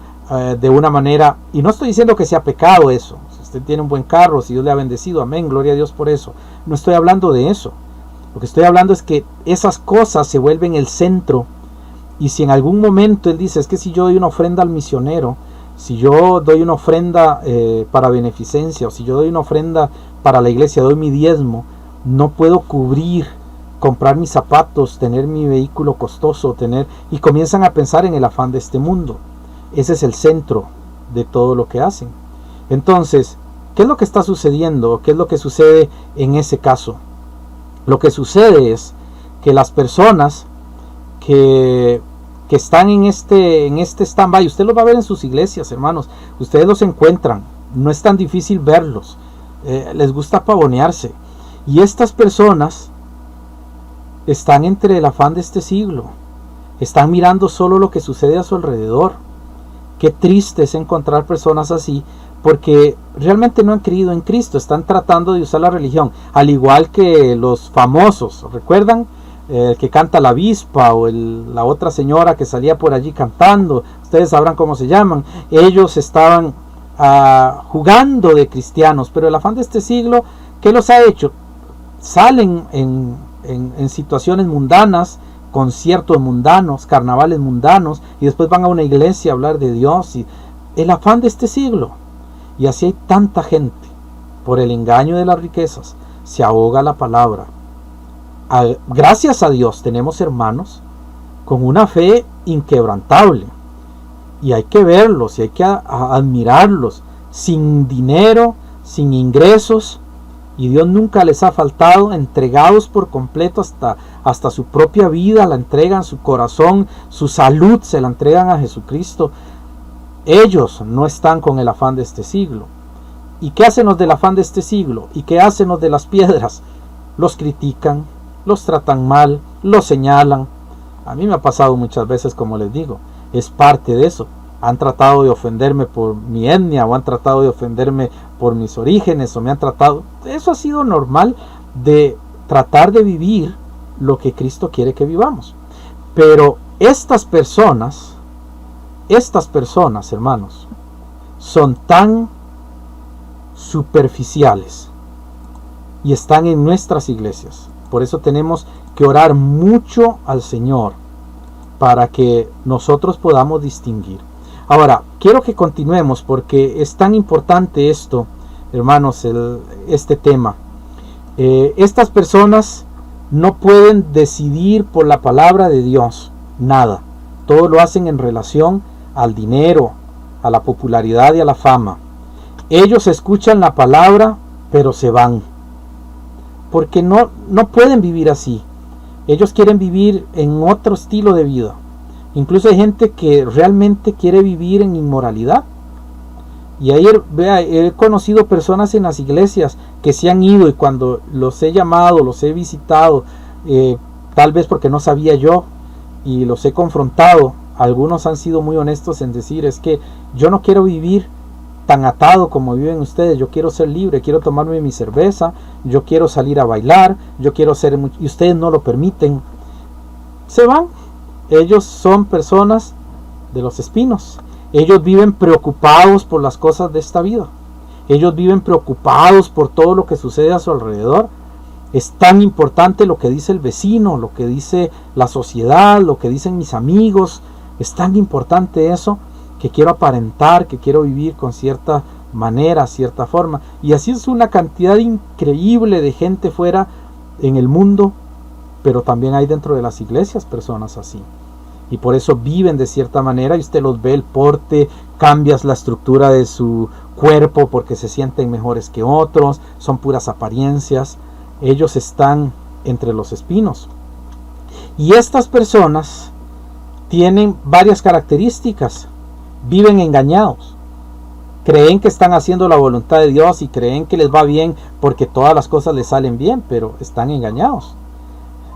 de una manera, y no estoy diciendo que sea pecado eso. Si usted tiene un buen carro, si Dios le ha bendecido, amén, gloria a Dios por eso. No estoy hablando de eso. Lo que estoy hablando es que esas cosas se vuelven el centro. Y si en algún momento él dice, es que si yo doy una ofrenda al misionero, si yo doy una ofrenda para beneficencia, o si yo doy una ofrenda para la iglesia, doy mi diezmo, no puedo cubrir, comprar mis zapatos, tener mi vehículo costoso, y comienzan a pensar en el afán de este mundo. Ese es el centro de todo lo que hacen. Entonces, ¿qué es lo que está sucediendo? ¿Qué es lo que sucede en ese caso? Lo que sucede es que las personas que están en este stand-by, usted los va a ver en sus iglesias, hermanos, ustedes los encuentran, no es tan difícil verlos, les gusta pavonearse, y estas personas están entre el afán de este siglo, están mirando solo lo que sucede a su alrededor. Qué triste es encontrar personas así, porque realmente no han creído en Cristo, están tratando de usar la religión, al igual que los famosos, ¿recuerdan? El que canta la avispa o la otra señora que salía por allí cantando, ustedes sabrán cómo se llaman. Ellos estaban jugando de cristianos, pero el afán de este siglo, ¿qué los ha hecho? Salen en situaciones mundanas, conciertos mundanos, carnavales mundanos, y después van a una iglesia a hablar de Dios. Y el afán de este siglo, y así hay tanta gente, por el engaño de las riquezas, se ahoga la palabra. Gracias a Dios tenemos hermanos con una fe inquebrantable, y hay que verlos y hay que admirarlos, sin dinero, sin ingresos, y Dios nunca les ha faltado, entregados por completo hasta su propia vida, la entregan, su corazón, su salud se la entregan a Jesucristo. Ellos no están con el afán de este siglo. ¿Y qué hacen los del afán de este siglo? ¿Y qué hacen los de las piedras? Los critican, los tratan mal, los señalan. A mí me ha pasado muchas veces, como les digo, es parte de eso. Han tratado de ofenderme por mi etnia, o han tratado de ofenderme por mis orígenes, o me han tratado... Eso ha sido normal, de tratar de vivir lo que Cristo quiere que vivamos. Pero estas personas, hermanos, son tan superficiales y están en nuestras iglesias. Por eso tenemos que orar mucho al Señor para que nosotros podamos distinguir. Ahora, quiero que continuemos porque es tan importante esto, hermanos, este tema. Estas personas no pueden decidir por la palabra de Dios, nada. Todo lo hacen en relación al dinero, a la popularidad y a la fama. Ellos escuchan la palabra, pero se van. Porque no pueden vivir así. Ellos quieren vivir en otro estilo de vida. Incluso hay gente que realmente quiere vivir en inmoralidad. Y ayer, he conocido personas en las iglesias que se han ido, y cuando los he llamado, los he visitado, tal vez porque no sabía yo, y los he confrontado, algunos han sido muy honestos en decir, es que yo no quiero vivir tan atado como viven ustedes, yo quiero ser libre, quiero tomarme mi cerveza, yo quiero salir a bailar, yo quiero ser, y ustedes no lo permiten. Se van. Ellos son personas de los espinos. Ellos viven preocupados por las cosas de esta vida. Ellos viven preocupados por todo lo que sucede a su alrededor. Es tan importante lo que dice el vecino, lo que dice la sociedad, lo que dicen mis amigos. Es tan importante eso, que quiero aparentar, que quiero vivir con cierta manera, cierta forma. Y así es una cantidad increíble de gente fuera en el mundo, pero también hay dentro de las iglesias personas así. y por eso viven de cierta manera, y usted los ve el porte, cambias la estructura de su cuerpo porque se sienten mejores que otros, son puras apariencias. Ellos están entre los espinos. Y estas personas tienen varias características. Viven engañados. Creen que están haciendo la voluntad de Dios y creen que les va bien porque todas las cosas les salen bien, pero están engañados.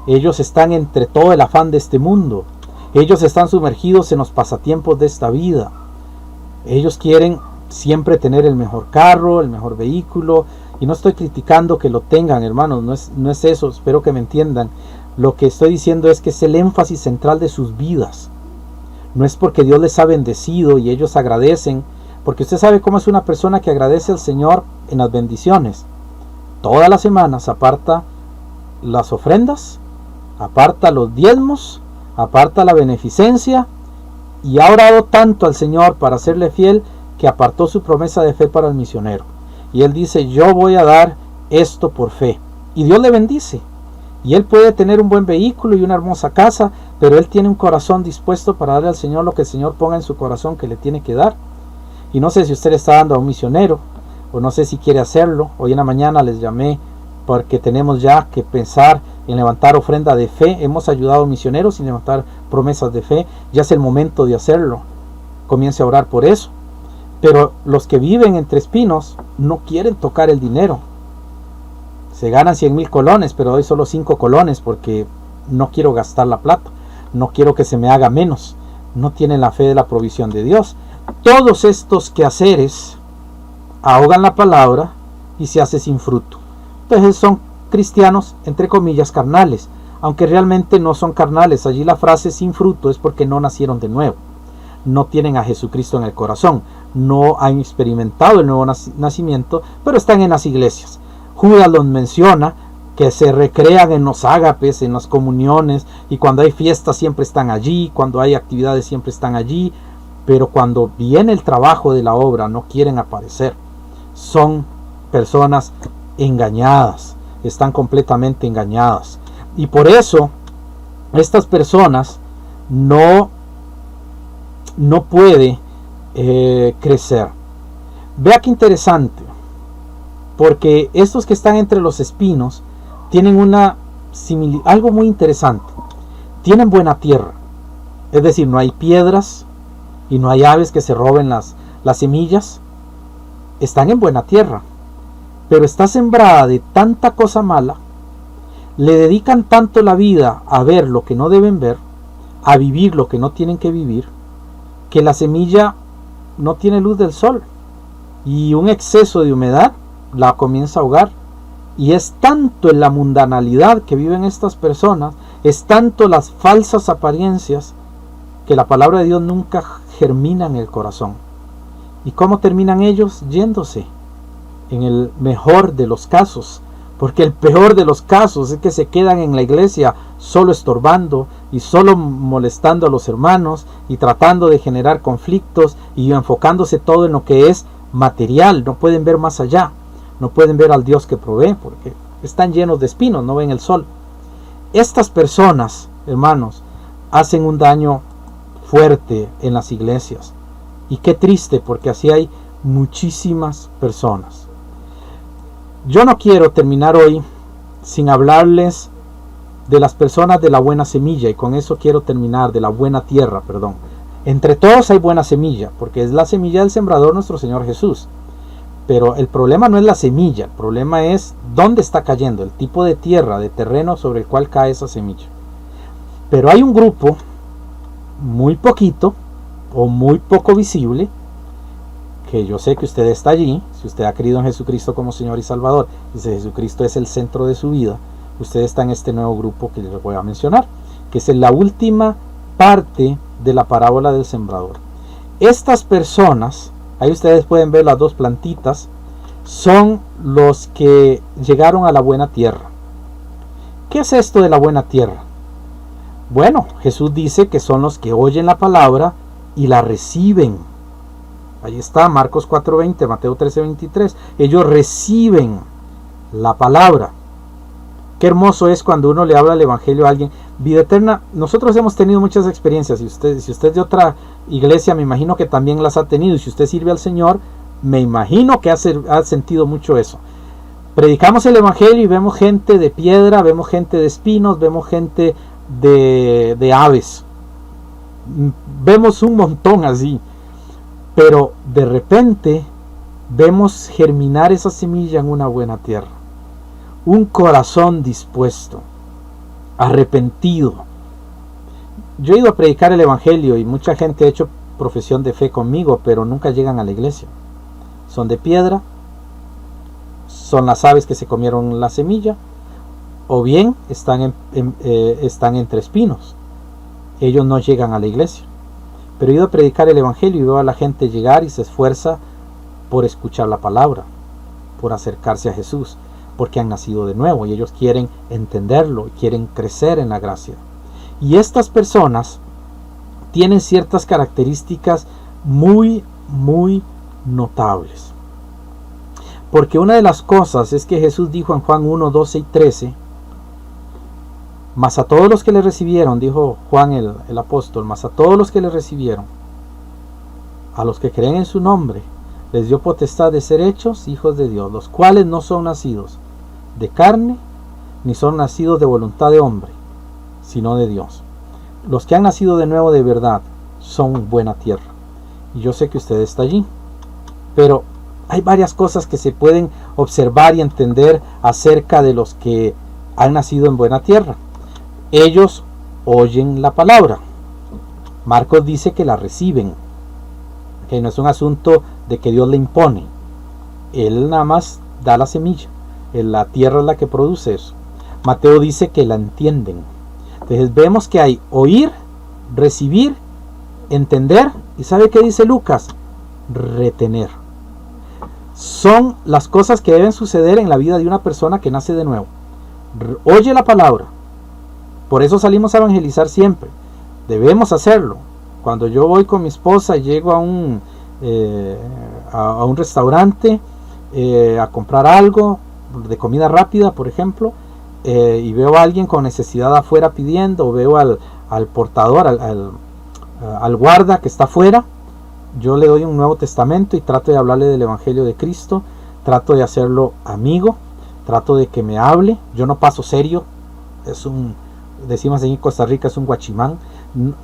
Ellos están entre todo el afán de este mundo. Ellos están sumergidos en los pasatiempos de esta vida. Ellos quieren siempre tener el mejor carro, el mejor vehículo. Y no estoy criticando que lo tengan, hermanos, no es eso, espero que me entiendan. Lo que estoy diciendo es que es el énfasis central de sus vidas. No es porque Dios les ha bendecido y ellos agradecen, porque usted sabe cómo es una persona que agradece al Señor en las bendiciones. Todas las semanas aparta las ofrendas, aparta los diezmos, aparta la beneficencia, y ha orado tanto al Señor para serle fiel que apartó su promesa de fe para el misionero. Y él dice, yo voy a dar esto por fe. Y Dios le bendice. Y él puede tener un buen vehículo y una hermosa casa, pero él tiene un corazón dispuesto para darle al Señor lo que el Señor ponga en su corazón que le tiene que dar. Y no sé si usted le está dando a un misionero, o no sé si quiere hacerlo. Hoy en la mañana les llamé porque tenemos ya que pensar en levantar ofrenda de fe. Hemos ayudado a misioneros en levantar promesas de fe. Ya es el momento de hacerlo. Comience a orar por eso. Pero los que viven entre espinos no quieren tocar el dinero. Se ganan 100,000 colones, pero doy solo 5 colones porque no quiero gastar la plata. No quiero que se me haga menos. No tienen la fe de la provisión de Dios. Todos estos quehaceres ahogan la palabra y se hace sin fruto. Entonces son cristianos, entre comillas, carnales. Aunque realmente no son carnales. Allí la frase sin fruto es porque no nacieron de nuevo. No tienen a Jesucristo en el corazón. No han experimentado el nuevo nacimiento, pero están en las iglesias. Judas los menciona, que se recrean en los ágapes, en las comuniones, y cuando hay fiestas siempre están allí, cuando hay actividades siempre están allí, pero cuando viene el trabajo de la obra no quieren aparecer. Son personas engañadas, están completamente engañadas, y por eso estas personas no puede crecer. Vea qué interesante, porque estos que están entre los espinos tienen algo muy interesante. Tienen buena tierra, es decir, no hay piedras y no hay aves que se roben las semillas. Están en buena tierra, pero está sembrada de tanta cosa mala. Le dedican tanto la vida a ver lo que no deben ver, a vivir lo que no tienen que vivir, que la semilla no tiene luz del sol, y un exceso de humedad la comienza a ahogar. Y es tanto en la mundanalidad que viven estas personas, es tanto las falsas apariencias, que la palabra de Dios nunca germina en el corazón. ¿Y cómo terminan ellos? Yéndose, en el mejor de los casos, porque el peor de los casos es que se quedan en la iglesia solo estorbando y solo molestando a los hermanos y tratando de generar conflictos y enfocándose todo en lo que es material. No pueden ver más allá, no pueden ver al Dios que provee porque están llenos de espinos, no ven el sol. Estas personas, hermanos, hacen un daño fuerte en las iglesias, y qué triste, porque así hay muchísimas personas. Yo no quiero terminar hoy sin hablarles de las personas de la buena semilla, y con eso quiero terminar, de la buena tierra, perdón. Entre todos hay buena semilla, porque es la semilla del sembrador nuestro Señor Jesús. Pero el problema no es la semilla, el problema es dónde está cayendo, el tipo de tierra, de terreno sobre el cual cae esa semilla. Pero hay un grupo muy poquito o muy poco visible, que yo sé que usted está allí. Si usted ha creído en Jesucristo como Señor y Salvador, y si Jesucristo es el centro de su vida, usted está en este nuevo grupo que les voy a mencionar, que es la última parte de la parábola del sembrador. Estas personas, ahí ustedes pueden ver las dos plantitas, son los que llegaron a la buena tierra. ¿Qué es esto de la buena tierra? Bueno, Jesús dice que son los que oyen la palabra y la reciben. Ahí está, Marcos 4:20, Mateo 13:23. Ellos reciben la palabra. Qué hermoso es cuando uno le habla el evangelio a alguien. Vida eterna, nosotros hemos tenido muchas experiencias. Si usted es de otra iglesia, me imagino que también las ha tenido. Y si usted sirve al Señor, me imagino que ha sentido mucho eso. Predicamos el evangelio y vemos gente de piedra, vemos gente de espinos, vemos gente de aves. Vemos un montón así. Pero de repente vemos germinar esa semilla en una buena tierra. Un corazón dispuesto, arrepentido. Yo he ido a predicar el evangelio y mucha gente ha hecho profesión de fe conmigo, pero nunca llegan a la iglesia. Son de piedra, son las aves que se comieron la semilla, o bien están entre espinos. Ellos no llegan a la iglesia. Pero he ido a predicar el evangelio y veo a la gente llegar y se esfuerza por escuchar la palabra, por acercarse a Jesús, porque han nacido de nuevo y ellos quieren entenderlo, quieren crecer en la gracia. Y estas personas tienen ciertas características muy, muy notables. Porque una de las cosas es que Jesús dijo en Juan 1, 12 y 13, mas a todos los que le recibieron, dijo Juan el apóstol, mas a todos los que le recibieron, a los que creen en su nombre, les dio potestad de ser hechos hijos de Dios, los cuales no son nacidos de carne, ni son nacidos de voluntad de hombre, sino de Dios. Los que han nacido de nuevo de verdad son buena tierra. Y yo sé que usted está allí, pero hay varias cosas que se pueden observar y entender acerca de los que han nacido en buena tierra. Ellos oyen la palabra. Marcos dice que la reciben, que no es un asunto de que Dios le impone. Él nada más da la semilla. La tierra es la que produce eso. Mateo dice que la entienden. Entonces vemos que hay oír, recibir, entender. ¿Y sabe qué dice Lucas? Retener. Son las cosas que deben suceder en la vida de una persona que nace de nuevo. Oye la palabra. Por eso salimos a evangelizar siempre. Debemos hacerlo. Cuando yo voy con mi esposa y llego a un restaurante a comprar algo de comida rápida, por ejemplo, y veo a alguien con necesidad afuera pidiendo, o veo al portador, al guarda que está afuera, yo le doy un Nuevo Testamento y trato de hablarle del Evangelio de Cristo, trato de hacerlo amigo, trato de que me hable. Yo no paso serio, decimos en Costa Rica, es un guachimán.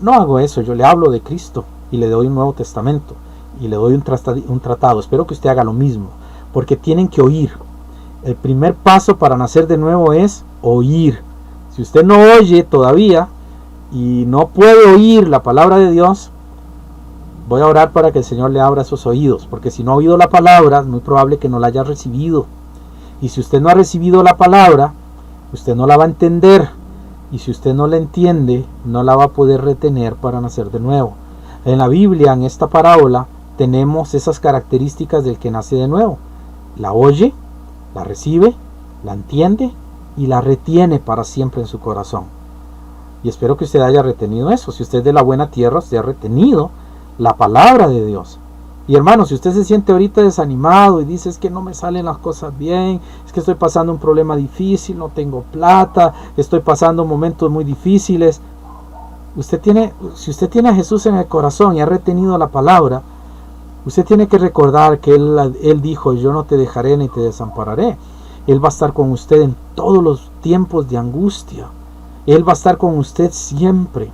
No hago eso, yo le hablo de Cristo y le doy un Nuevo Testamento y le doy un tratado. Espero que usted haga lo mismo, porque tienen que oír. El primer paso para nacer de nuevo es oír. Si usted no oye todavía y no puede oír la palabra de Dios, voy a orar para que el Señor le abra esos oídos, porque si no ha oído la palabra, es muy probable que no la haya recibido. Y si usted no ha recibido la palabra, usted no la va a entender. Y si usted no la entiende, no la va a poder retener para nacer de nuevo. En la Biblia, en esta parábola, tenemos esas características del que nace de nuevo. La oye, la recibe, la entiende y la retiene para siempre en su corazón. Y espero que usted haya retenido eso. Si usted es de la buena tierra, usted ha retenido la palabra de Dios. Y hermano, si usted se siente ahorita desanimado y dice, es que no me salen las cosas bien, es que estoy pasando un problema difícil, no tengo plata, estoy pasando momentos muy difíciles, si usted tiene a Jesús en el corazón y ha retenido la palabra, usted tiene que recordar que Él dijo, yo no te dejaré ni te desampararé. Él va a estar con usted en todos los tiempos de angustia. Él va a estar con usted siempre.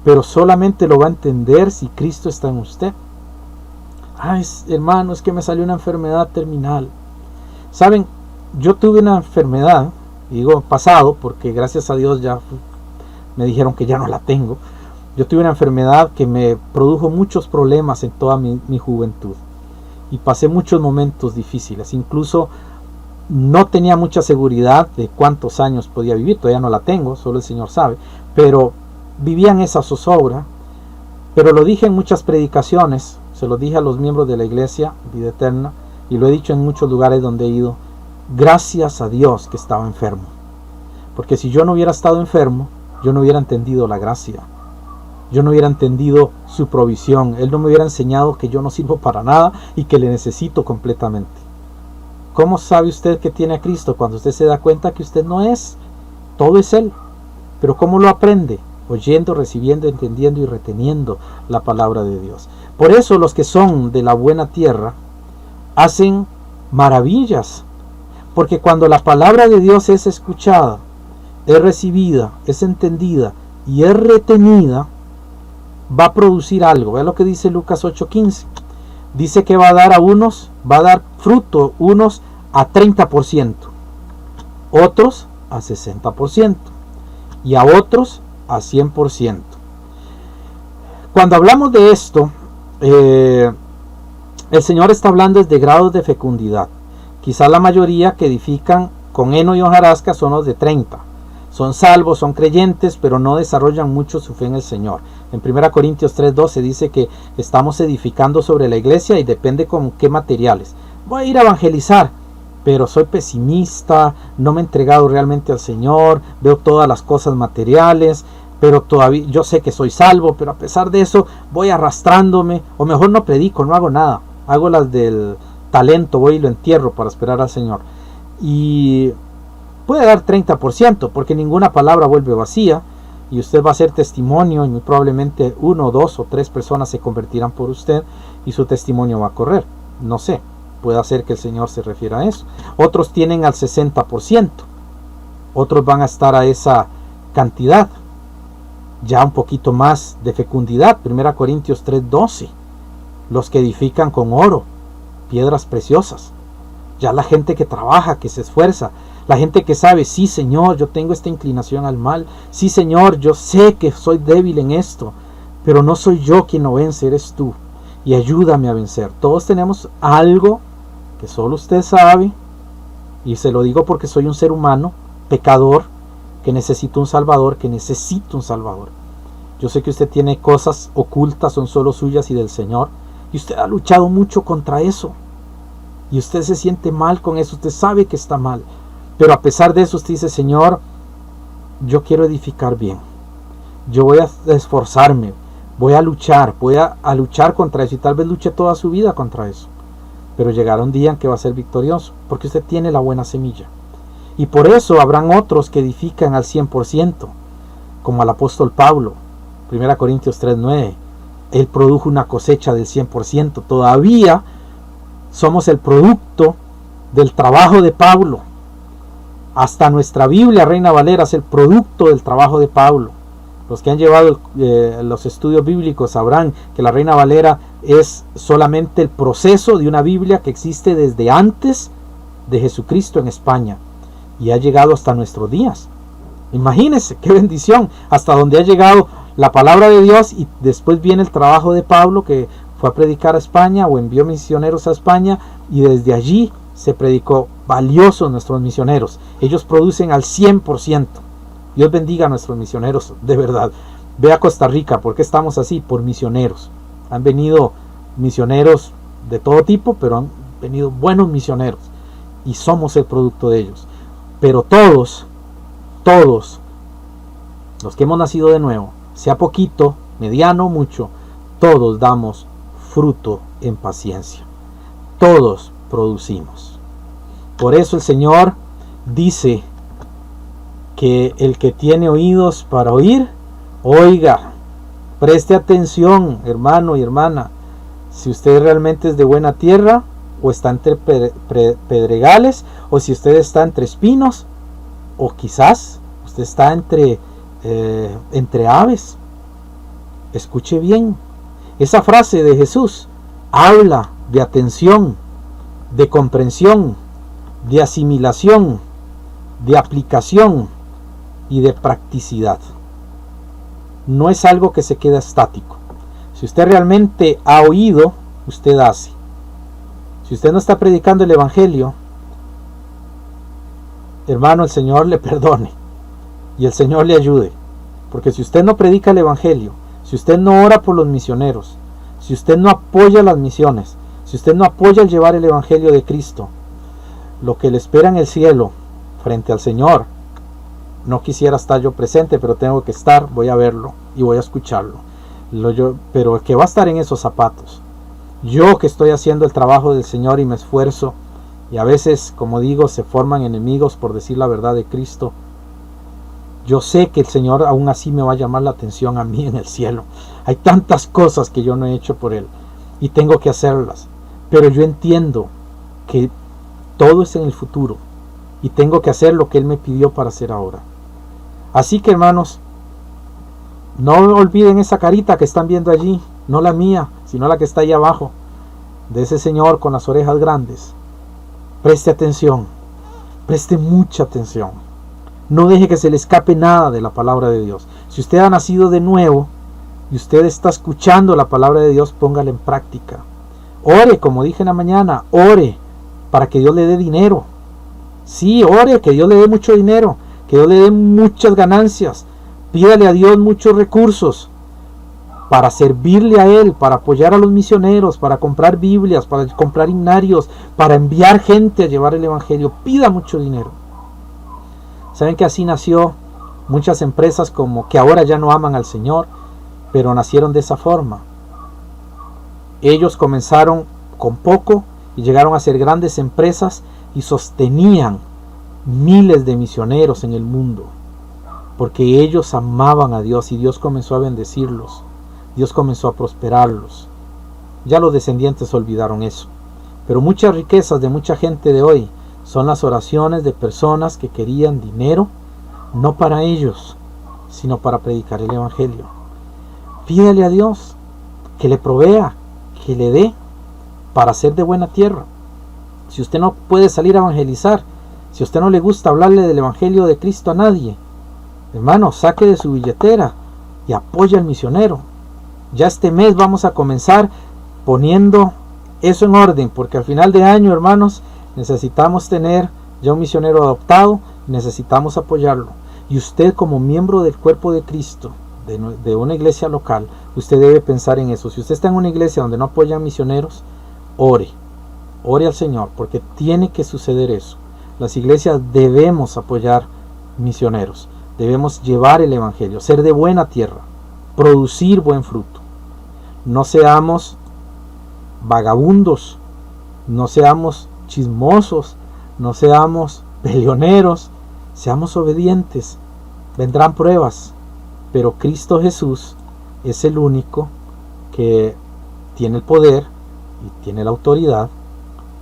Pero solamente lo va a entender si Cristo está en usted. Hermano, es que me salió una enfermedad terminal. Saben, yo tuve una enfermedad, digo pasado, porque gracias a Dios ya me dijeron que ya no la tengo. Yo tuve una enfermedad que me produjo muchos problemas en toda mi juventud. Y pasé muchos momentos difíciles. Incluso no tenía mucha seguridad de cuántos años podía vivir. Todavía no la tengo, solo el Señor sabe. Pero vivía en esa zozobra. Pero lo dije en muchas predicaciones. Se lo dije a los miembros de la iglesia, Vida Eterna. Y lo he dicho en muchos lugares donde he ido. Gracias a Dios que estaba enfermo. Porque si yo no hubiera estado enfermo, yo no hubiera entendido la gracia. Yo no hubiera entendido su provisión. Él no me hubiera enseñado que yo no sirvo para nada y que le necesito completamente. ¿Cómo sabe usted que tiene a Cristo? Cuando usted se da cuenta que usted no es, todo es Él. Pero ¿cómo lo aprende? Oyendo, recibiendo, entendiendo y reteniendo la palabra de Dios. Por eso los que son de la buena tierra hacen maravillas, porque cuando la palabra de Dios es escuchada, es recibida, es entendida y es retenida, va a producir algo. Vea lo que dice Lucas 8:15. Dice que va a dar fruto unos a 30%, otros a 60% y a otros a 100%. Cuando hablamos de esto, el Señor está hablando de grados de fecundidad. Quizá la mayoría que edifican con heno y hojarasca son los de 30. Son salvos, son creyentes, pero no desarrollan mucho su fe en el Señor. En 1 Corintios 3:12 dice que estamos edificando sobre la iglesia y depende con qué materiales. Voy a ir a evangelizar, pero soy pesimista, no me he entregado realmente al Señor, veo todas las cosas materiales, pero todavía yo sé que soy salvo, pero a pesar de eso voy arrastrándome, o mejor no predico, no hago nada, hago las del talento, voy y lo entierro para esperar al Señor. Y puede dar 30%, porque ninguna palabra vuelve vacía, y usted va a ser testimonio, y muy probablemente 1, 2 o 3 personas se convertirán por usted, y su testimonio va a correr. No sé, puede ser que el Señor se refiera a eso. Otros tienen al 60%, otros van a estar a esa cantidad, ya un poquito más de fecundidad. 1 Corintios 3:12, los que edifican con oro, piedras preciosas, ya la gente que trabaja, que se esfuerza, la gente que sabe, sí Señor, yo tengo esta inclinación al mal, sí Señor, yo sé que soy débil en esto, pero no soy yo quien lo vence, eres tú, y ayúdame a vencer. Todos tenemos algo que solo usted sabe, y se lo digo porque soy un ser humano, pecador, que necesita un Salvador, Yo sé que usted tiene cosas ocultas, son solo suyas y del Señor, y usted ha luchado mucho contra eso, y usted se siente mal con eso, usted sabe que está mal, pero a pesar de eso usted dice, Señor, yo quiero edificar bien, yo voy a esforzarme, voy a luchar contra eso, y tal vez luche toda su vida contra eso, pero llegará un día en que va a ser victorioso, porque usted tiene la buena semilla. Y por eso habrán otros que edifican al 100%, como el apóstol Pablo, 1 Corintios 3:9, él produjo una cosecha del 100%, todavía somos el producto del trabajo de Pablo. Hasta nuestra Biblia, Reina Valera, es el producto del trabajo de Pablo. Los que han llevado los estudios bíblicos sabrán que la Reina Valera es solamente el proceso de una Biblia que existe desde antes de Jesucristo en España y ha llegado hasta nuestros días. Imagínense qué bendición, hasta donde ha llegado la palabra de Dios, y después viene el trabajo de Pablo, que fue a predicar a España o envió misioneros a España, y desde allí se predicó. Valiosos nuestros misioneros, ellos producen al 100%. Dios bendiga a nuestros misioneros, de verdad. Ve a Costa Rica, ¿por qué estamos así? Por misioneros. Han venido misioneros de todo tipo, pero han venido buenos misioneros, y somos el producto de ellos. Pero todos los que hemos nacido de nuevo, sea poquito, mediano o mucho, todos damos fruto en paciencia. Todos producimos. Por eso el Señor dice que el que tiene oídos para oír, oiga. Preste atención, hermano y hermana. Si usted realmente es de buena tierra, o está entre pedregales, o si usted está entre espinos, o quizás usted está entre aves. Escuche bien, esa frase de Jesús habla de atención, de comprensión, de asimilación, de aplicación y de practicidad. No es algo que se queda estático. Si usted realmente ha oído, usted hace. Si usted no está predicando el Evangelio, hermano, el Señor le perdone y el Señor le ayude. Porque si usted no predica el Evangelio, si usted no ora por los misioneros, si usted no apoya las misiones, si usted no apoya el llevar el Evangelio de Cristo, lo que le espera en el cielo frente al Señor, no quisiera estar yo presente, pero tengo que estar, voy a verlo y voy a escucharlo. Pero el que va a estar en esos zapatos, yo que estoy haciendo el trabajo del Señor y me esfuerzo y a veces, como digo, se forman enemigos por decir la verdad de Cristo. Yo sé que el Señor aún así me va a llamar la atención a mí en el cielo. Hay tantas cosas que yo no he hecho por Él y tengo que hacerlas, pero yo entiendo que todo es en el futuro y tengo que hacer lo que Él me pidió para hacer ahora. Así que, hermanos, no olviden esa carita que están viendo allí, no la mía, sino la que está ahí abajo, de ese señor con las orejas grandes. Preste atención, preste mucha atención. No deje que se le escape nada de la palabra de Dios. Si usted ha nacido de nuevo y usted está escuchando la palabra de Dios, póngala en práctica. Ore, como dije en la mañana, ore para que Dios le dé dinero. Sí, ore, que Dios le dé mucho dinero, que Dios le dé muchas ganancias. Pídale a Dios muchos recursos para servirle a Él, para apoyar a los misioneros, para comprar Biblias, para comprar himnarios, para enviar gente a llevar el Evangelio. Pida mucho dinero. Saben que así nació muchas empresas como que ahora ya no aman al Señor, pero nacieron de esa forma. Ellos comenzaron con poco y llegaron a ser grandes empresas y sostenían miles de misioneros en el mundo, porque ellos amaban a Dios y Dios comenzó a bendecirlos. Dios comenzó a prosperarlos. Ya los descendientes olvidaron eso. Pero muchas riquezas de mucha gente de hoy son las oraciones de personas que querían dinero, no para ellos, sino para predicar el Evangelio. Pídale a Dios que le provea, que le dé para ser de buena tierra. Si usted no puede salir a evangelizar, si a usted no le gusta hablarle del Evangelio de Cristo a nadie, hermano, saque de su billetera y apoye al misionero. Ya este mes vamos a comenzar poniendo eso en orden, porque al final de año, hermanos, necesitamos tener ya un misionero adoptado, necesitamos apoyarlo. Y usted, como miembro del cuerpo de Cristo, de una iglesia local, usted debe pensar en eso. Si usted está en una iglesia donde no apoyan misioneros, ore al Señor, porque tiene que suceder eso. Las iglesias debemos apoyar misioneros, debemos llevar el Evangelio, ser de buena tierra, producir buen fruto. No seamos vagabundos, no seamos chismosos, no seamos peleoneros, seamos obedientes. Vendrán pruebas, pero Cristo Jesús es el único que tiene el poder y tiene la autoridad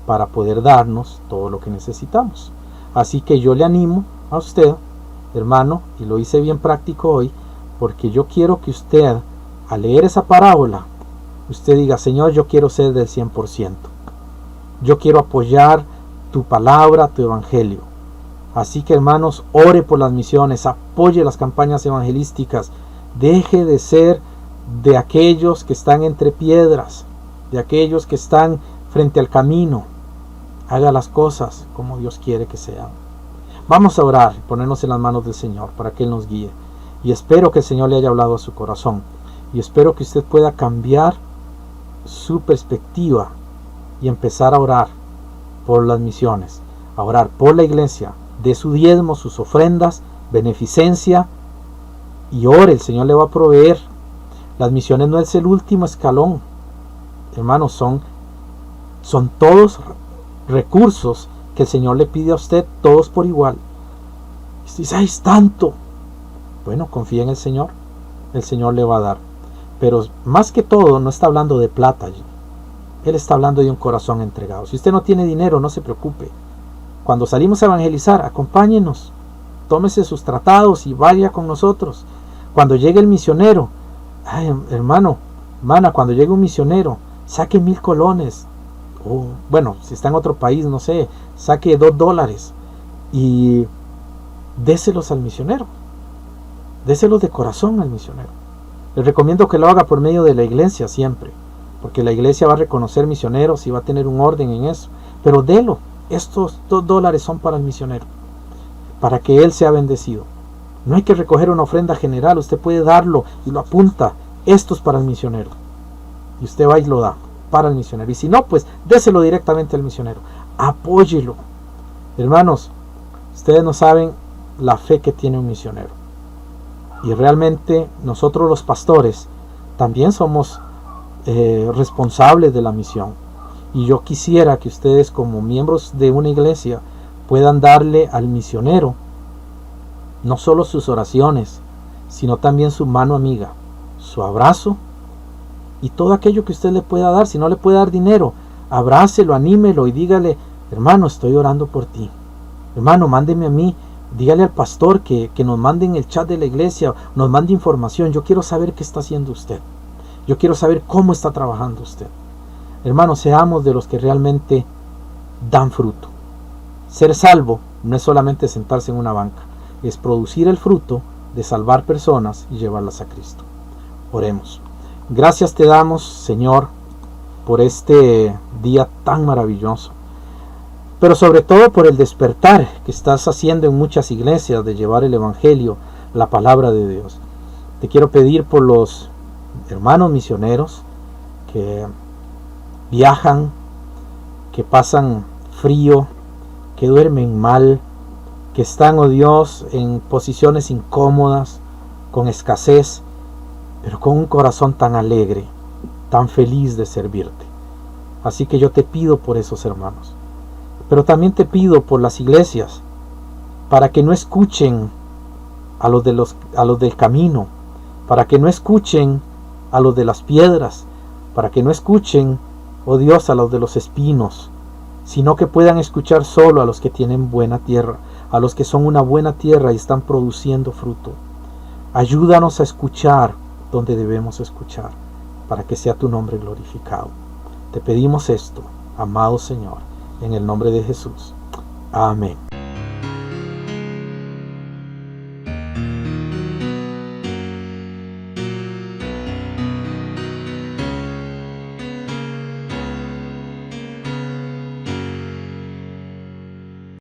para poder darnos todo lo que necesitamos. Así que yo le animo a usted, hermano, y lo hice bien práctico hoy, porque yo quiero que usted, al leer esa parábola, usted diga: Señor, yo quiero ser del 100%. Yo quiero apoyar tu palabra, tu evangelio. Así que, hermanos, ore por las misiones, apoye las campañas evangelísticas. Deje de ser de aquellos que están entre piedras, de aquellos que están frente al camino. Haga las cosas como Dios quiere que sean. Vamos a orar y ponernos en las manos del Señor para que Él nos guíe. Y espero que el Señor le haya hablado a su corazón. Y espero que usted pueda cambiar su perspectiva y empezar a orar por las misiones, a orar por la iglesia, de su diezmo, sus ofrendas, beneficencia, y ore, el Señor le va a proveer. Las misiones no es el último escalón, hermanos, son todos recursos que el Señor le pide a usted, todos por igual. Y dice: ¡ay, es tanto! Bueno, confía en el Señor le va a dar. Pero más que todo, no está hablando de plata allí. Él está hablando de un corazón entregado. Si usted no tiene dinero, no se preocupe. Cuando salimos a evangelizar, acompáñenos. Tómese sus tratados y vaya con nosotros. Cuando llegue el misionero, ay, hermano, hermana, cuando llegue un misionero, saque 1,000 colones. O, bueno, si está en otro país, no sé, saque $2 y déselos al misionero. Déselos de corazón al misionero. Les recomiendo que lo haga por medio de la iglesia siempre, porque la iglesia va a reconocer misioneros y va a tener un orden en eso. Pero délo, estos $2 son para el misionero, para que él sea bendecido. No hay que recoger una ofrenda general, usted puede darlo y lo apunta: esto es para el misionero. Y usted va y lo da para el misionero. Y si no, pues déselo directamente al misionero. Apóyelo. Hermanos, ustedes no saben la fe que tiene un misionero. Y realmente nosotros los pastores también somos responsables de la misión. Y yo quisiera que ustedes, como miembros de una iglesia, puedan darle al misionero no solo sus oraciones, sino también su mano amiga, su abrazo y todo aquello que usted le pueda dar. Si no le puede dar dinero, abrácelo, anímelo y dígale: hermano, estoy orando por ti. Hermano, mándeme a mí. Dígale al pastor que nos mande en el chat de la iglesia, nos mande información. Yo quiero saber qué está haciendo usted. Yo quiero saber cómo está trabajando usted. Hermanos, seamos de los que realmente dan fruto. Ser salvo no es solamente sentarse en una banca, es producir el fruto de salvar personas y llevarlas a Cristo. Oremos. Gracias te damos, Señor, por este día tan maravilloso, pero sobre todo por el despertar que estás haciendo en muchas iglesias de llevar el Evangelio, la palabra de Dios. Te quiero pedir por los hermanos misioneros que viajan, que pasan frío, que duermen mal, que están, oh Dios, en posiciones incómodas, con escasez, pero con un corazón tan alegre, tan feliz de servirte. Así que yo te pido por esos hermanos, pero también te pido por las iglesias, para que no escuchen a los del camino, para que no escuchen a los de las piedras, para que no escuchen, oh Dios, a los de los espinos, sino que puedan escuchar solo a los que tienen buena tierra, a los que son una buena tierra y están produciendo fruto. Ayúdanos a escuchar donde debemos escuchar, para que sea tu nombre glorificado. Te pedimos esto, amado Señor, en el nombre de Jesús. Amén.